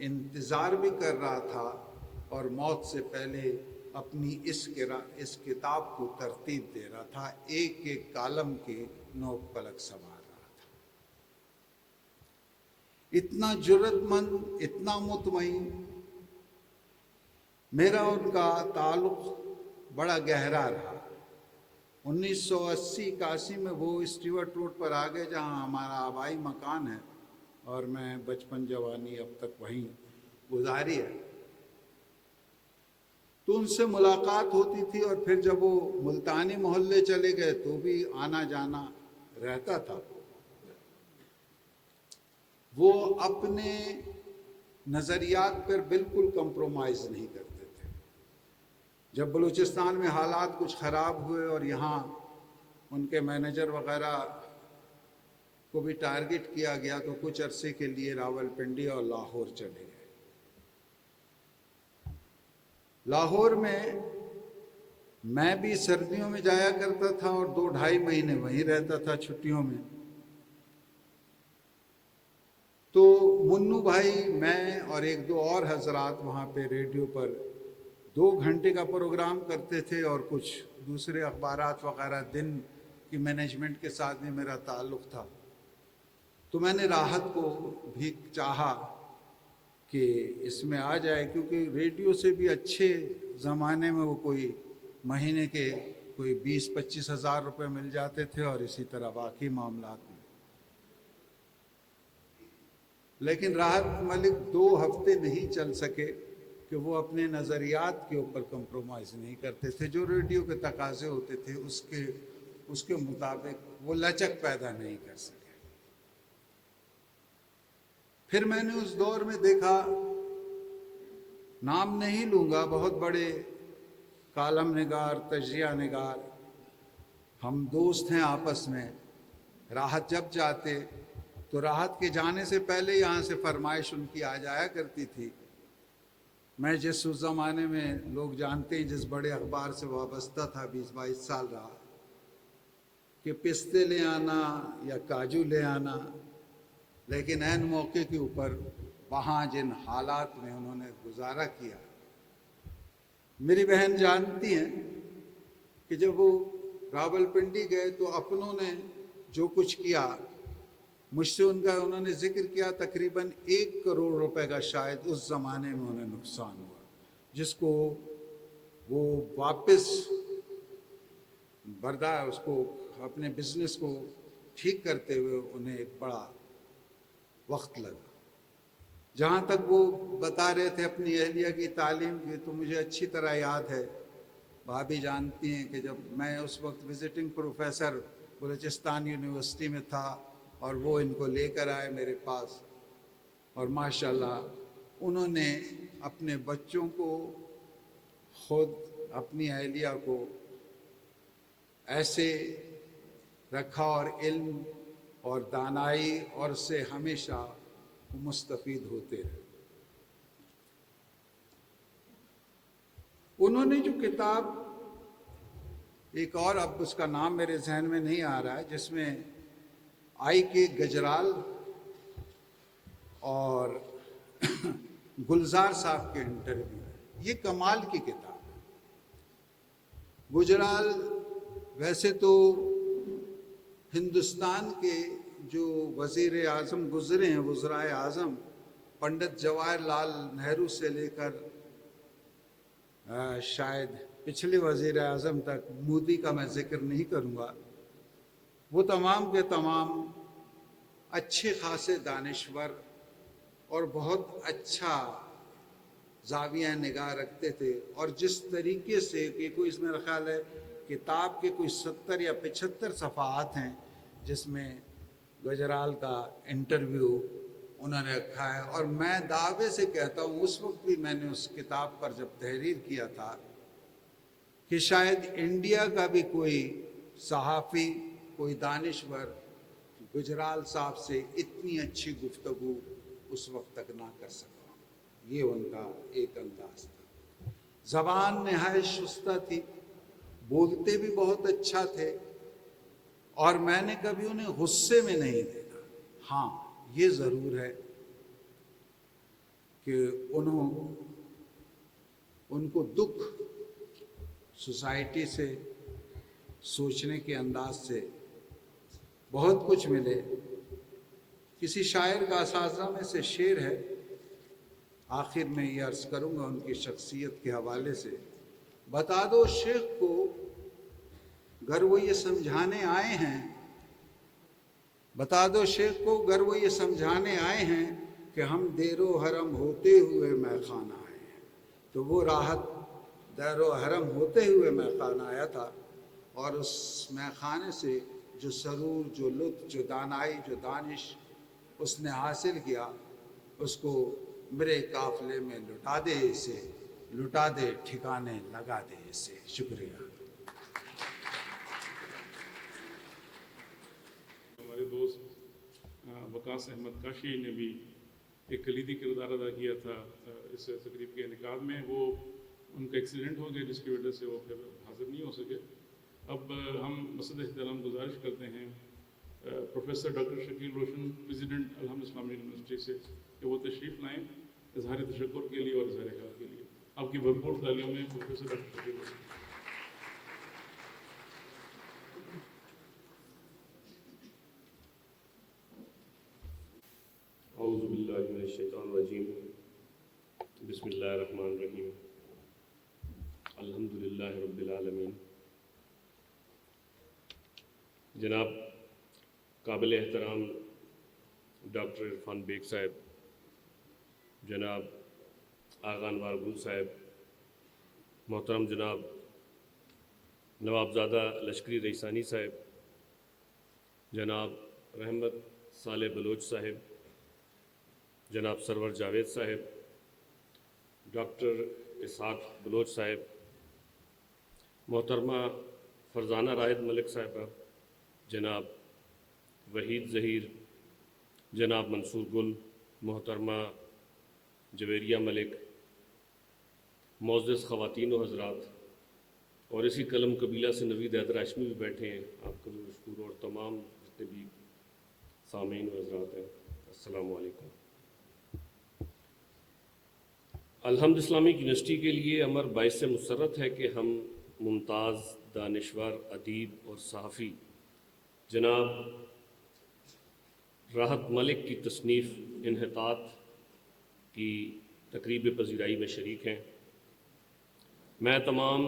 انتظار بھی کر رہا تھا اور موت سے پہلے اپنی اس کتاب کو ترتیب دے رہا تھا، ایک ایک کالم کے نوک پلک سنوار رہا تھا۔ اتنا جرأت مند، اتنا مطمئن۔ میرا ان کا تعلق بڑا گہرا رہا۔ 1980-81 میں وہ اسٹیورٹ روڈ پر آ گئے جہاں ہمارا آبائی مکان ہے، اور میں بچپن جوانی اب تک وہیں گزاری ہے۔ تو ان سے ملاقات ہوتی تھی، اور پھر جب وہ ملتانی محلے چلے گئے تو بھی آنا جانا رہتا تھا۔ وہ اپنے نظریات پر بالکل کمپرومائز نہیں کرتے تھے۔ جب بلوچستان میں حالات کچھ خراب ہوئے اور یہاں ان کے مینیجر وغیرہ کو بھی ٹارگٹ کیا گیا تو کچھ عرصے کے لیے راولپنڈی اور لاہور چلے گئے۔ لاہور میں بھی سردیوں میں جایا کرتا تھا اور 2-2.5 مہینے وہیں رہتا تھا چھٹیوں میں۔ تو منو بھائی، میں اور 1-2 اور حضرات وہاں پہ ریڈیو پر 2 گھنٹے کا پروگرام کرتے تھے، اور کچھ دوسرے اخبارات وغیرہ دن کی مینجمنٹ کے ساتھ بھی میرا تعلق تھا۔ تو میں نے راحت کو بھی چاہا کہ اس میں آ جائے، کیونکہ ریڈیو سے بھی اچھے زمانے میں وہ کوئی مہینے کے کوئی 20-25 ہزار روپے مل جاتے تھے، اور اسی طرح باقی معاملات میں۔ لیکن راحت ملک 2 ہفتے نہیں چل سکے کہ وہ اپنے نظریات کے اوپر کمپرومائز نہیں کرتے تھے۔ جو ریڈیو کے تقاضے ہوتے تھے اس کے مطابق وہ لچک پیدا نہیں کر سکے۔ پھر میں نے اس دور میں دیکھا، نام نہیں لوں گا، بہت بڑے کالم نگار، تجزیہ نگار، ہم دوست ہیں آپس میں۔ راحت جب جاتے تو راحت کے جانے سے پہلے یہاں سے فرمائش ان کی آ جایا کرتی تھی۔ میں جس اس زمانے میں لوگ جانتے ہیں جس بڑے اخبار سے وابستہ تھا، 20-22 سال رہا، کہ پستے لے آنا یا کاجو لے آنا، لیکن عین موقع کے اوپر وہاں جن حالات میں انہوں نے گزارا کیا، میری بہن جانتی ہیں کہ جب وہ راولپنڈی گئے تو اپنوں نے جو کچھ کیا، مجھ سے انہوں نے ذکر کیا، تقریباً 1 کروڑ روپے کا شاید اس زمانے میں انہیں نقصان ہوا، جس کو وہ واپس اس کو اپنے بزنس کو ٹھیک کرتے ہوئے انہیں ایک بڑا وقت لگا۔ جہاں تک وہ بتا رہے تھے اپنی اہلیہ کی تعلیم کی، تو مجھے اچھی طرح یاد ہے، بھابھی جانتی ہیں کہ جب میں اس وقت وزٹنگ پروفیسر بلوچستان یونیورسٹی میں تھا، اور وہ ان کو لے کر آئے میرے پاس، اور ماشاءاللہ انہوں نے اپنے بچوں کو، خود اپنی اہلیہ کو ایسے رکھا، اور علم اور دانائی اور سے ہمیشہ مستفید ہوتے رہے۔ انہوں نے جو کتاب، ایک اور اب اس کا نام میرے ذہن میں نہیں آ رہا ہے، جس میں آئی کے گجرال اور گلزار صاحب کے انٹرویو ہے، یہ کمال کی کتاب ہے۔ گجرال ویسے تو ہندوستان کے جو وزیر اعظم گزرے ہیں، وزرائے اعظم، پنڈت جواہر لال نہرو سے لے کر شاید پچھلے وزیر اعظم تک، مودی کا میں ذکر نہیں کروں گا، وہ تمام کے تمام اچھے خاصے دانشور اور بہت اچھا زاویہ نگاہ رکھتے تھے، اور جس طریقے سے کہ کوئی، اس میں میرا خیال ہے کتاب کے کوئی 70 یا 75 صفحات ہیں جس میں گجرال کا انٹرویو انہوں نے رکھا ہے۔ اور میں دعوے سے کہتا ہوں، اس وقت بھی میں نے اس کتاب پر جب تحریر کیا تھا، کہ شاید انڈیا کا بھی کوئی صحافی، کوئی دانشور گجرال صاحب سے اتنی اچھی گفتگو اس وقت تک نہ کر سکا۔ یہ ان کا ایک انداز تھا۔ زبان نہایت شستہ تھی، بولتے بھی بہت اچھا تھے، اور میں نے کبھی انہیں غصے میں نہیں دیکھا۔ ہاں، یہ ضرور ہے کہ ان کو دکھ سوسائٹی سے، سوچنے کے انداز سے بہت کچھ ملے۔ کسی شاعر کا اساتذہ میں سے شعر ہے، آخر میں یہ عرض کروں گا ان کی شخصیت کے حوالے سے، بتا دو شیخ کو گر وہ یہ سمجھانے آئے ہیں، بتا دو شیخ کو گر وہ یہ سمجھانے آئے ہیں کہ ہم دیر و حرم ہوتے ہوئے میں خانہ آئے ہیں۔ تو وہ راحت دیر و حرم ہوتے ہوئے میں خانہ آیا تھا، اور اس میں خانے سے جو سرور، جو لطف، جو دانائی، جو دانش اس نے حاصل کیا، اس کو میرے قافلے میں لٹا دے، اسے لٹا دے، ٹھکانے لگا دے اسے۔ شکریہ۔ ہمارے دوست وقاص احمد کاشی نے بھی ایک کلیدی کردار ادا کیا تھا اس تقریب کے انعقاد میں۔ وہ ان کا ایکسیڈنٹ ہو گیا جس کی وجہ سے وہ پھر حاضر نہیں ہو سکے۔ اب ہم مسجد احترام گزارش کرتے ہیں پروفیسر ڈاکٹر شکیل روشن، پریزیڈنٹ الحمد اسلامک یونیورسٹی سے، کہ وہ تشریف لائیں اظہار تشکر کے لیے اور اظہار خیال کے لیے۔ آپ کی بھرپور تعلیوں میں پروفیسر ڈاکٹر شکیل روشن۔ اعوذ باللہ من الشیطان الرجیم، بسم اللہ الرحمن الرحیم، الحمدللہ رب العالمین۔ جناب قابل احترام ڈاکٹر عرفان بیگ صاحب، جناب آغا انوار گل صاحب، محترم جناب نوابزادہ لشکری ریسانی صاحب، جناب رحمت صالح بلوچ صاحب، جناب سرور جاوید صاحب، ڈاکٹر اسحاق بلوچ صاحب، محترمہ فرزانہ راحت ملک صاحبہ، جناب وحید ظہیر، جناب منصور گل، محترمہ جویریہ ملک، معزز خواتین و حضرات، اور اسی قلم قبیلہ سے نوید حیدر ہاشمی بھی بیٹھے ہیں، آپ کا بھی مشکور، اور تمام جتنے بھی سامعین و حضرات ہیں، السلام علیکم۔ الحمد اسلامک یونیورسٹی کے لیے امر باعث مسرت ہے کہ ہم ممتاز دانشور، ادیب اور صحافی جناب راحت ملک کی تصنیف انحطاط کی تقریب پذیرائی میں شریک ہیں۔ میں تمام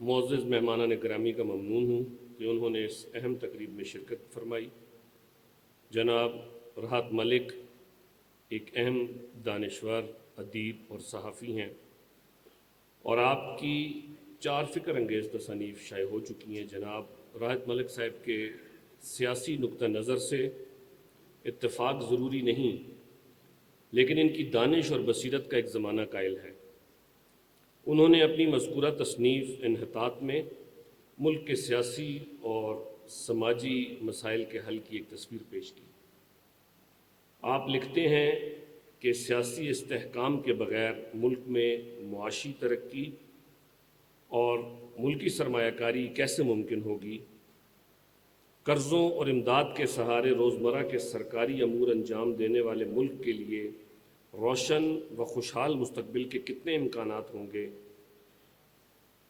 معزز مہمانان گرامی کا ممنون ہوں کہ انہوں نے اس اہم تقریب میں شرکت فرمائی۔ جناب راحت ملک ایک اہم دانشور، ادیب اور صحافی ہیں، اور آپ کی 4 فکر انگیز تصانیف شائع ہو چکی ہیں۔ جناب راحت ملک صاحب کے سیاسی نقطہ نظر سے اتفاق ضروری نہیں، لیکن ان کی دانش اور بصیرت کا ایک زمانہ قائل ہے۔ انہوں نے اپنی مذکورہ تصنیف انحطاط میں ملک کے سیاسی اور سماجی مسائل کے حل کی ایک تصویر پیش کی۔ آپ لکھتے ہیں کہ سیاسی استحکام کے بغیر ملک میں معاشی ترقی اور ملکی سرمایہ کاری کیسے ممکن ہوگی؟ قرضوں اور امداد کے سہارے روزمرہ کے سرکاری امور انجام دینے والے ملک کے لیے روشن و خوشحال مستقبل کے کتنے امکانات ہوں گے؟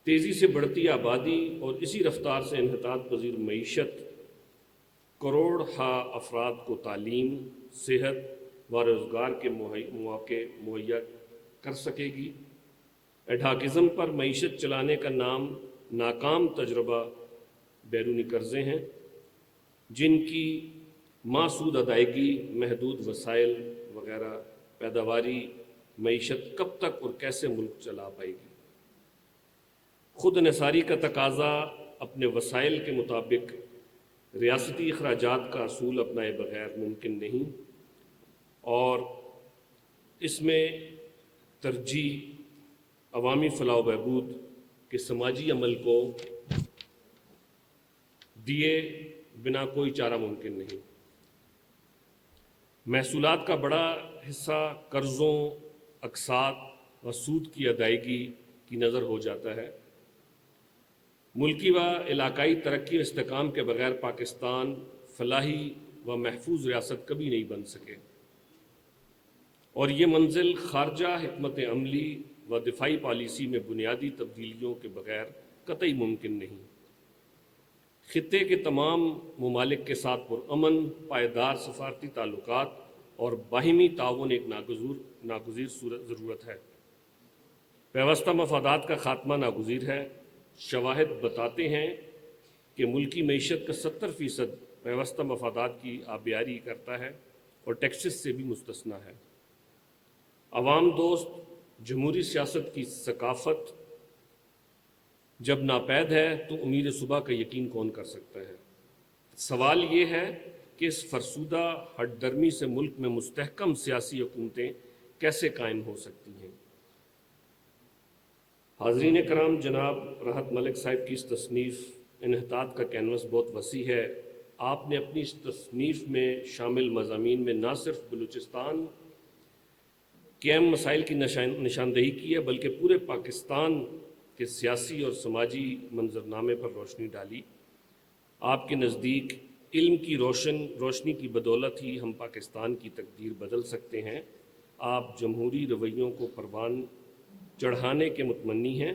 تیزی سے بڑھتی آبادی اور اسی رفتار سے انحطاط پذیر معیشت کروڑ ہا افراد کو تعلیم، صحت و روزگار کے مواقع مہیا کر سکے گی؟ ایڈھاکزم پر معیشت چلانے کا ناکام تجربہ بیرونی قرضے ہیں، جن کی ماسود ادائیگی، محدود وسائل وغیرہ پیداواری معیشت کب تک اور کیسے ملک چلا پائے گی؟ خود انحصاری کا تقاضا اپنے وسائل کے مطابق ریاستی اخراجات کا اصول اپنائے بغیر ممکن نہیں، اور اس میں ترجیح عوامی فلاح و بہبود کے سماجی عمل کو دیے بنا کوئی چارہ ممکن نہیں۔ محصولات کا بڑا حصہ قرضوں، اقساط و سود کی ادائیگی کی نظر ہو جاتا ہے۔ ملکی و علاقائی ترقی و استحکام کے بغیر پاکستان فلاحی و محفوظ ریاست کبھی نہیں بن سکے، اور یہ منزل خارجہ حکمت عملی و دفاعی پالیسی میں بنیادی تبدیلیوں کے بغیر قطعی ممکن نہیں۔ خطے کے تمام ممالک کے ساتھ پرامن پائیدار سفارتی تعلقات اور باہمی تعاون ایک ناگزیر ضرورت ہے۔ پیوستہ مفادات کا خاتمہ ناگزیر ہے۔ شواہد بتاتے ہیں کہ ملکی معیشت کا 70% پیوستہ مفادات کی آبیاری کرتا ہے اور ٹیکسز سے بھی مستثنیٰ ہے۔ عوام دوست جمہوری سیاست کی ثقافت جب ناپید ہے تو امید صبح کا یقین کون کر سکتا ہے؟ سوال یہ ہے کہ اس فرسودہ ہٹ درمی سے ملک میں مستحکم سیاسی حکومتیں کیسے قائم ہو سکتی ہیں؟ حاضرین کرام، جناب راحت ملک صاحب کی اس تصنیف انحطاط کا کینوس بہت وسیع ہے۔ آپ نے اپنی اس تصنیف میں شامل مضامین میں نہ صرف بلوچستان کے اہم مسائل کی نشاندہی کی ہے بلکہ پورے پاکستان کے سیاسی اور سماجی منظرنامے پر روشنی ڈالی۔ آپ کے نزدیک علم کی روشنی کی بدولت ہی ہم پاکستان کی تقدیر بدل سکتے ہیں۔ آپ جمہوری رویوں کو پروان چڑھانے کے متمنی ہیں،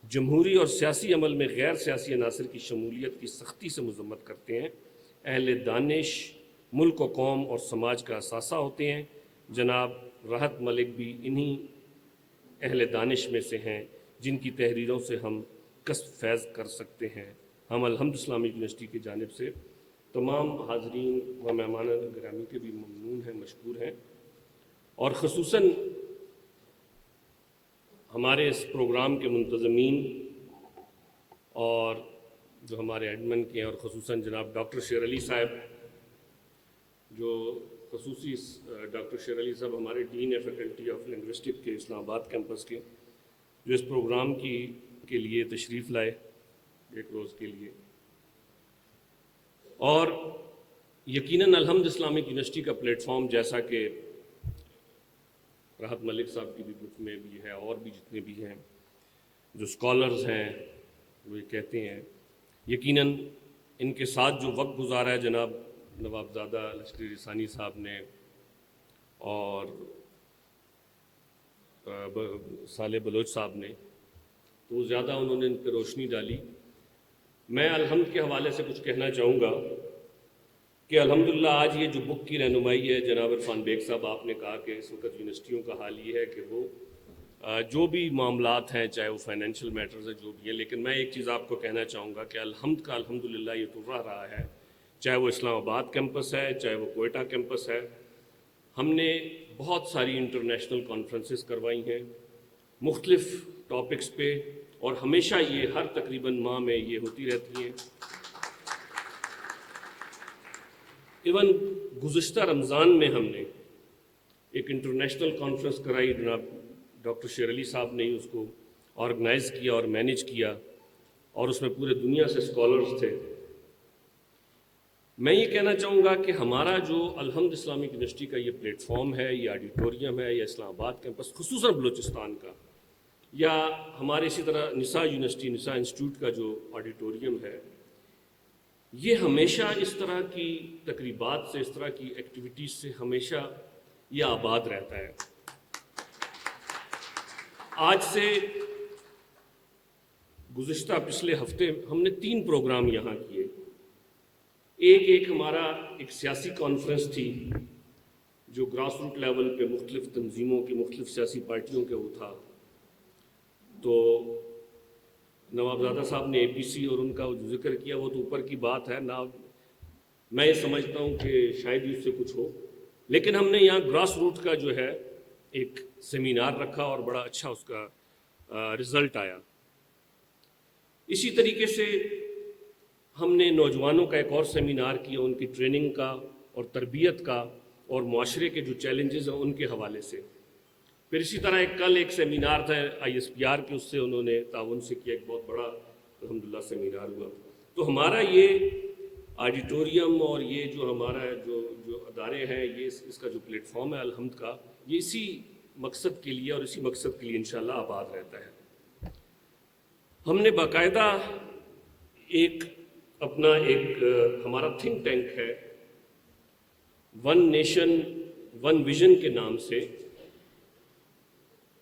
جمہوری اور سیاسی عمل میں غیر سیاسی عناصر کی شمولیت کی سختی سے مذمت کرتے ہیں۔ اہل دانش ملک و قوم اور سماج کا اثاثہ ہوتے ہیں۔ جناب راحت ملک بھی انہی اہل دانش میں سے ہیں جن کی تحریروں سے ہم کسب فیض کر سکتے ہیں۔ ہم الحمد اسلامک یونیورسٹی کی جانب سے تمام حاضرین و مہمان گرامی کے بھی ممنون ہیں، مشکور ہیں، اور خصوصاً ہمارے اس پروگرام کے منتظمین اور جو ہمارے ایڈمن کے ہیں، اور خصوصاً جناب ڈاکٹر شیر علی صاحب، جو خصوصی ڈاکٹر شیر علی صاحب ہمارے ڈین ہے فیکلٹی آف لنگوسٹک کے اسلام آباد کیمپس کے، جو اس پروگرام کے لیے تشریف لائے ایک روز کے لیے۔ اور یقیناً الحمد اسلامک یونیورسٹی کا پلیٹ فارم، جیسا کہ راحت ملک صاحب کی بھی بک میں بھی ہے اور بھی جتنے بھی ہیں جو اسکالرز ہیں وہ یہ کہتے ہیں، یقیناً ان کے ساتھ جو وقت گزارا ہے جناب نوابزادہ لشکری رسانی صاحب نے اور صالح بلوچ صاحب نے، تو زیادہ انہوں نے ان پہ روشنی ڈالی۔ میں الحمد کے حوالے سے کچھ کہنا چاہوں گا کہ الحمدللہ آج یہ جو بک کی رہنمائی ہے، جناب عرفان بیگ صاحب، آپ نے کہا کہ اس وقت یونیورسٹیوں کا حال یہ ہے کہ وہ جو بھی معاملات ہیں، چاہے وہ فائنینشیل میٹرز ہیں، جو بھی ہیں، لیکن میں ایک چیز آپ کو کہنا چاہوں گا کہ الحمد کا الحمدللہ یہ ٹر رہا ہے، چاہے وہ اسلام آباد کیمپس ہے، چاہے وہ کوئٹہ کیمپس ہے۔ ہم نے بہت ساری انٹرنیشنل کانفرنسز کروائی ہیں مختلف ٹاپکس پہ، اور ہمیشہ یہ ہر تقریباً ماہ میں یہ ہوتی رہتی ہیں۔ ایون گزشتہ رمضان میں ہم نے ایک انٹرنیشنل کانفرنس کرائی، جناب ڈاکٹر شیر علی صاحب نے ہی اس کو آرگنائز کیا اور مینیج کیا، اور اس میں پورے دنیا سے اسکالرز تھے۔ میں یہ کہنا چاہوں گا کہ ہمارا جو الحمد اسلامک یونیورسٹی کا یہ پلیٹ فارم ہے، یہ آڈیٹوریم ہے، یا اسلام آباد کیمپس خصوصاً بلوچستان کا، یا ہمارے اسی طرح نساء یونیورسٹی نساء انسٹیٹیوٹ کا جو آڈیٹوریم ہے، یہ ہمیشہ اس طرح کی تقریبات سے، اس طرح کی ایکٹیویٹیز سے ہمیشہ یہ آباد رہتا ہے۔ آج سے گزشتہ پچھلے ہفتے ہم نے 3 پروگرام یہاں کیے۔ ایک ہمارا ایک سیاسی کانفرنس تھی جو گراس روٹ لیول پہ مختلف تنظیموں کی، مختلف سیاسی پارٹیوں کے وہ تھا، تو نوابزادہ صاحب نے اے پی سی اور ان کا جو ذکر کیا وہ تو اوپر کی بات ہے نا، میں یہ سمجھتا ہوں کہ شاید ہی اس سے کچھ ہو، لیکن ہم نے یہاں گراس روٹ کا جو ہے ایک سیمینار رکھا اور بڑا اچھا اس کا رزلٹ آیا۔ اسی طریقے سے ہم نے نوجوانوں کا ایک اور سیمینار کیا، ان کی ٹریننگ کا اور تربیت کا اور معاشرے کے جو چیلنجز ہیں ان کے حوالے سے۔ پھر اسی طرح کل ایک سیمینار تھا آئی ایس پی آر کے، اس سے انہوں نے تعاون سے کیا، ایک بہت بڑا الحمدللہ سیمینار ہوا۔ تو ہمارا یہ آڈیٹوریم اور یہ جو ہمارا جو ادارے ہیں، یہ اس کا جو پلیٹ فارم ہے الحمد کا، یہ اسی مقصد کے لیے اور اسی مقصد کے لیے انشاءاللہ آباد رہتا ہے۔ ہم نے باقاعدہ اپنا ہمارا تھنک ٹینک ہے ون نیشن ون ویژن کے نام سے،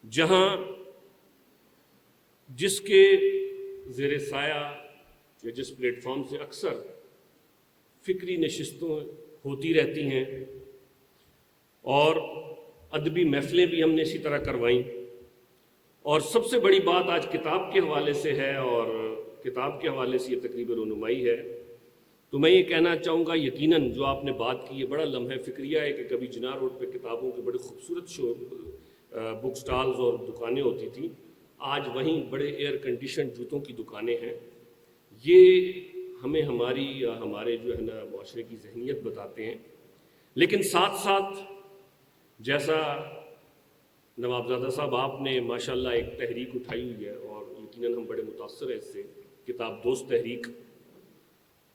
جہاں جس کے زیر سایہ یا جس پلیٹ فارم سے اکثر فکری نشستیں ہوتی رہتی ہیں اور ادبی محفلیں بھی ہم نے اسی طرح کروائیں، اور سب سے بڑی بات آج کتاب کے حوالے سے ہے اور کتاب کے حوالے سے یہ تقریب رونمائی ہے، تو میں یہ کہنا چاہوں گا یقیناً جو آپ نے بات کی ہے بڑا لمحہ فکریہ ہے کہ کبھی جناح روڈ پہ کتابوں کے بڑے خوبصورت بک سٹالز اور دکانیں ہوتی تھیں، آج وہیں بڑے ایئر کنڈیشن جوتوں کی دکانیں ہیں۔ یہ ہمیں ہمارے جو ہے نا معاشرے کی ذہنیت بتاتے ہیں، لیکن ساتھ ساتھ جیسا نوابزادہ صاحب آپ نے ماشاءاللہ ایک تحریک اٹھائی ہوئی ہے اور یقیناً ہم بڑے متاثر ہیں اس سے، کتاب دوست تحریک،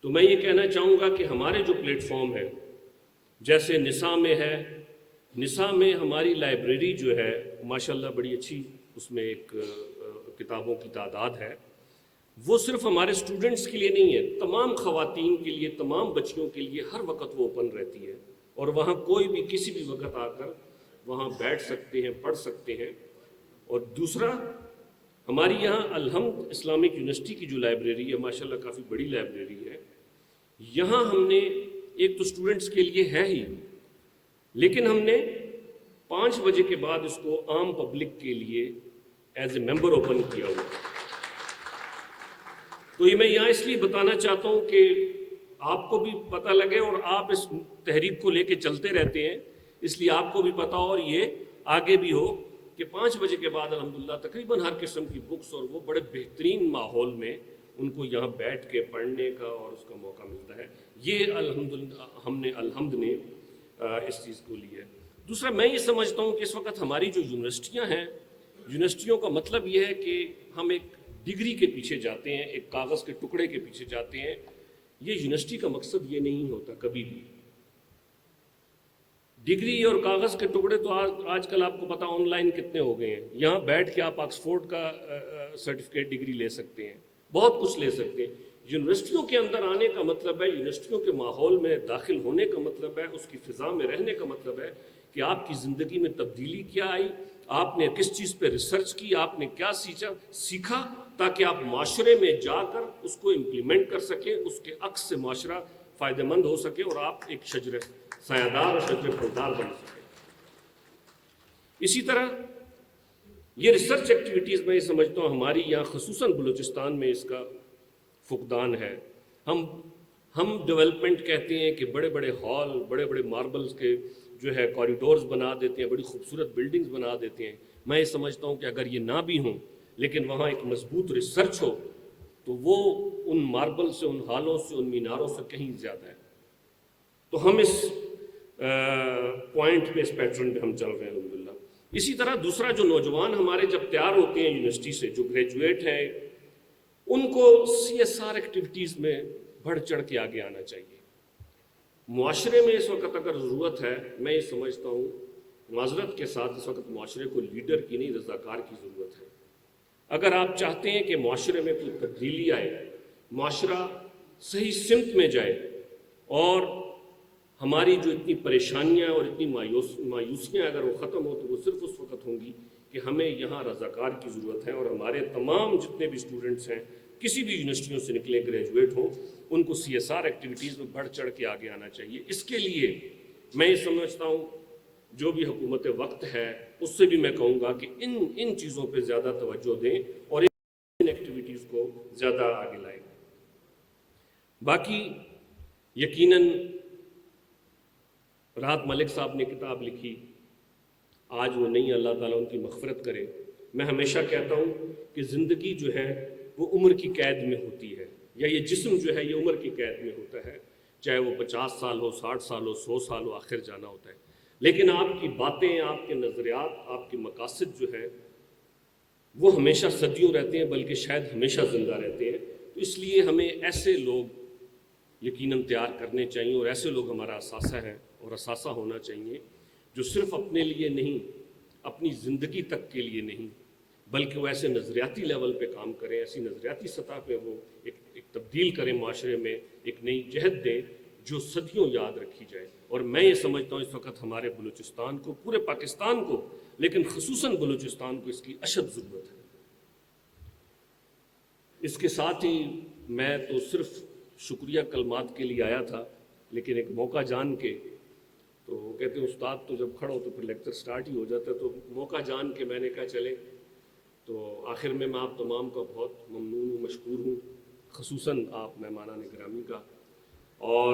تو میں یہ کہنا چاہوں گا کہ ہمارے جو پلیٹ فارم ہے جیسے نساء میں ہے، نساء میں ہماری لائبریری جو ہے ماشاءاللہ بڑی اچھی، اس میں ایک کتابوں کی تعداد ہے، وہ صرف ہمارے اسٹوڈنٹس کے لیے نہیں ہے، تمام خواتین کے لیے، تمام بچیوں کے لیے ہر وقت وہ اوپن رہتی ہے اور وہاں کوئی بھی کسی بھی وقت آ کر وہاں بیٹھ سکتے ہیں، پڑھ سکتے ہیں۔ اور دوسرا ہماری یہاں الحمد اسلامک یونیورسٹی کی جو لائبریری ہے ماشاءاللہ کافی بڑی لائبریری ہے، یہاں ہم نے ایک تو اسٹوڈنٹس کے لیے ہے ہی، لیکن ہم نے 5 بجے کے بعد اس کو عام پبلک کے لیے ایز اے ممبر اوپن کیا ہوا۔ تو یہ میں یہاں اس لیے بتانا چاہتا ہوں کہ آپ کو بھی پتہ لگے اور آپ اس تحریک کو لے کے چلتے رہتے ہیں، اس لیے آپ کو بھی پتہ ہو اور یہ آگے بھی ہو کہ 5 بجے کے بعد الحمدللہ تقریباً ہر قسم کی بکس اور وہ بڑے بہترین ماحول میں ان کو یہاں بیٹھ کے پڑھنے کا اور اس کا موقع ملتا ہے۔ یہ الحمدللہ ہم نے الحمد نے اس چیز کو لی ہے۔ دوسرا میں یہ سمجھتا ہوں کہ اس وقت ہماری جو یونیورسٹیاں ہیں، یونیورسٹیوں کا مطلب یہ ہے کہ ہم ایک ڈگری کے پیچھے جاتے ہیں، ایک کاغذ کے ٹکڑے کے پیچھے جاتے ہیں۔ یہ یونیورسٹی کا مقصد یہ نہیں ہوتا کبھی بھی۔ ڈگری اور کاغذ کے ٹکڑے تو آج کل آپ کو پتا آن لائن کتنے ہو گئے ہیں، یہاں بیٹھ کے آپ آکسفورڈ کا سرٹیفکیٹ ڈگری لے سکتے ہیں، بہت کچھ لے سکتے ہیں۔ یونیورسٹیوں کے اندر آنے کا مطلب ہے، یونیورسٹیوں کے ماحول میں داخل ہونے کا مطلب ہے، اس کی فضا میں رہنے کا مطلب ہے کہ آپ کی زندگی میں تبدیلی کیا آئی، آپ نے کس چیز پہ ریسرچ کی، آپ نے کیا سیکھا، تاکہ آپ معاشرے میں جا کر اس کو امپلیمنٹ کر سکیں، اس کے عکس سے معاشرہ فائدہ مند ہو سکے اور آپ ایک شجر سایہ دار اور شجر پھلدار بن سکیں۔ اسی طرح یہ ریسرچ ایکٹیویٹیز میں یہ سمجھتا ہوں ہماری یہاں خصوصاً بلوچستان میں اس کا فقدان ہے۔ ہم ڈیولپمنٹ کہتے ہیں کہ بڑے بڑے ہال، بڑے بڑے ماربلز کے جو ہے کوریڈورز بنا دیتے ہیں، بڑی خوبصورت بلڈنگز بنا دیتے ہیں۔ میں یہ سمجھتا ہوں کہ اگر یہ نہ بھی ہوں لیکن وہاں ایک مضبوط ریسرچ ہو تو وہ ان ماربل سے، ان ہالوں سے، ان میناروں سے کہیں زیادہ ہے۔ تو ہم اس پوائنٹ پہ، اس پیٹرن پہ ہم چل رہے ہیں الحمدللہ۔ اسی طرح دوسرا جو نوجوان ہمارے جب تیار ہوتے ہیں یونیورسٹی سے، جو گریجویٹ ہیں، ان کو CSR ایکٹیویٹیز میں بڑھ چڑھ کے آگے آنا چاہیے۔ معاشرے میں اس وقت اگر ضرورت ہے، میں یہ سمجھتا ہوں معذرت کے ساتھ اس وقت معاشرے کو لیڈر کی نہیں رضاکار کی ضرورت ہے۔ اگر آپ چاہتے ہیں کہ معاشرے میں کوئی تبدیلی آئے، معاشرہ صحیح سمت میں جائے اور ہماری جو اتنی پریشانیاں اور اتنی مایوسیاں اگر وہ ختم ہو تو وہ صرف اس وقت ہوں گی کہ ہمیں یہاں رضاکار کی ضرورت ہے، اور ہمارے تمام جتنے بھی اسٹوڈنٹس ہیں کسی بھی یونیورسٹیوں سے نکلے گریجویٹ ہوں، ان کو CSR ایکٹیویٹیز میں بڑھ چڑھ کے آگے آنا چاہیے۔ اس کے لیے میں یہ سمجھتا ہوں جو بھی حکومت وقت ہے اس سے بھی میں کہوں گا کہ ان چیزوں پہ زیادہ توجہ دیں اور ان ایکٹیویٹیز کو زیادہ آگے لائیں۔ باقی یقیناً راحت ملک صاحب نے کتاب لکھی، آج وہ نہیں، اللہ تعالیٰ ان کی مغفرت کرے۔ میں ہمیشہ کہتا ہوں کہ زندگی جو ہے وہ عمر کی قید میں ہوتی ہے، یا یہ جسم جو ہے یہ عمر کی قید میں ہوتا ہے، چاہے وہ 50 سال ہو، 60 سال ہو، 100 سال ہو، آخر جانا ہوتا ہے۔ لیکن آپ کی باتیں، آپ کے نظریات، آپ کے مقاصد جو ہیں وہ ہمیشہ صدیوں رہتے ہیں، بلکہ شاید ہمیشہ زندہ رہتے ہیں۔ تو اس لیے ہمیں ایسے لوگ یقیناً تیار کرنے چاہیے، اور ایسے لوگ ہمارا اثاثہ ہیں اور اثاثہ ہونا چاہیے جو صرف اپنے لیے نہیں، اپنی زندگی تک کے لیے نہیں، بلکہ وہ ایسے نظریاتی لیول پہ کام کریں، ایسی نظریاتی سطح پہ وہ ایک تبدیل کریں معاشرے میں، ایک نئی جہت دیں جو صدیوں یاد رکھی جائے. اور میں یہ سمجھتا ہوں اس وقت ہمارے بلوچستان کو، پورے پاکستان کو، لیکن خصوصاً بلوچستان کو اس کی اشد ضرورت ہے. اس کے ساتھ ہی میں تو صرف شکریہ کلمات کے لیے آیا تھا، لیکن ایک موقع جان کے، تو کہتے ہیں استاد تو جب کھڑا ہو تو پھر لیکچر سٹارٹ ہی ہو جاتا ہے، تو موقع جان کے میں نے کہا چلے. تو آخر میں آپ تمام کا بہت ممنون ہوں، مشکور ہوں، خصوصاً آپ مہمانان گرامی کا، اور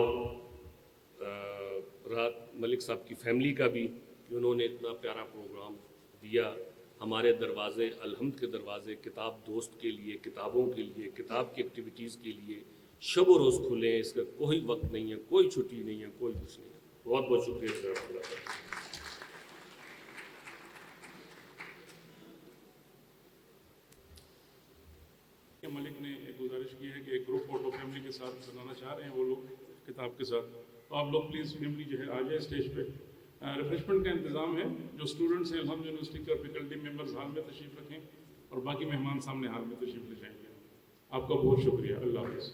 رات ملک صاحب کی فیملی کا بھی، کہ انہوں نے اتنا پیارا پروگرام دیا. ہمارے دروازے، الحمد کے دروازے کتاب دوست کے لیے، کتابوں کے لیے، کتاب کی ایکٹیویٹیز کے لیے شب و روز کھلے ہیں. اس کا کوئی وقت نہیں ہے، کوئی چھٹی نہیں ہے، کوئی کچھ نہیں ہے. بہت بہت شکریہ جزاک اللہ خیر. ملک نے ایک گزارش کی ہے کہ ایک گروپ فوٹو فیملی کے ساتھ بنانا چاہ رہے ہیں وہ لوگ کتاب کے ساتھ، تو آپ لوگ پلیز فیملی جو ہے آ جائے اسٹیج پہ. ریفریشمنٹ کا انتظام ہے. جو اسٹوڈنٹس ہیں الحمد یونیورسٹی کے اور فیکلٹی ممبرز ہال میں تشریف رکھیں، اور باقی مہمان سامنے ہال میں تشریف لے جائیں گے. آپ کا بہت شکریہ. اللہ حافظ.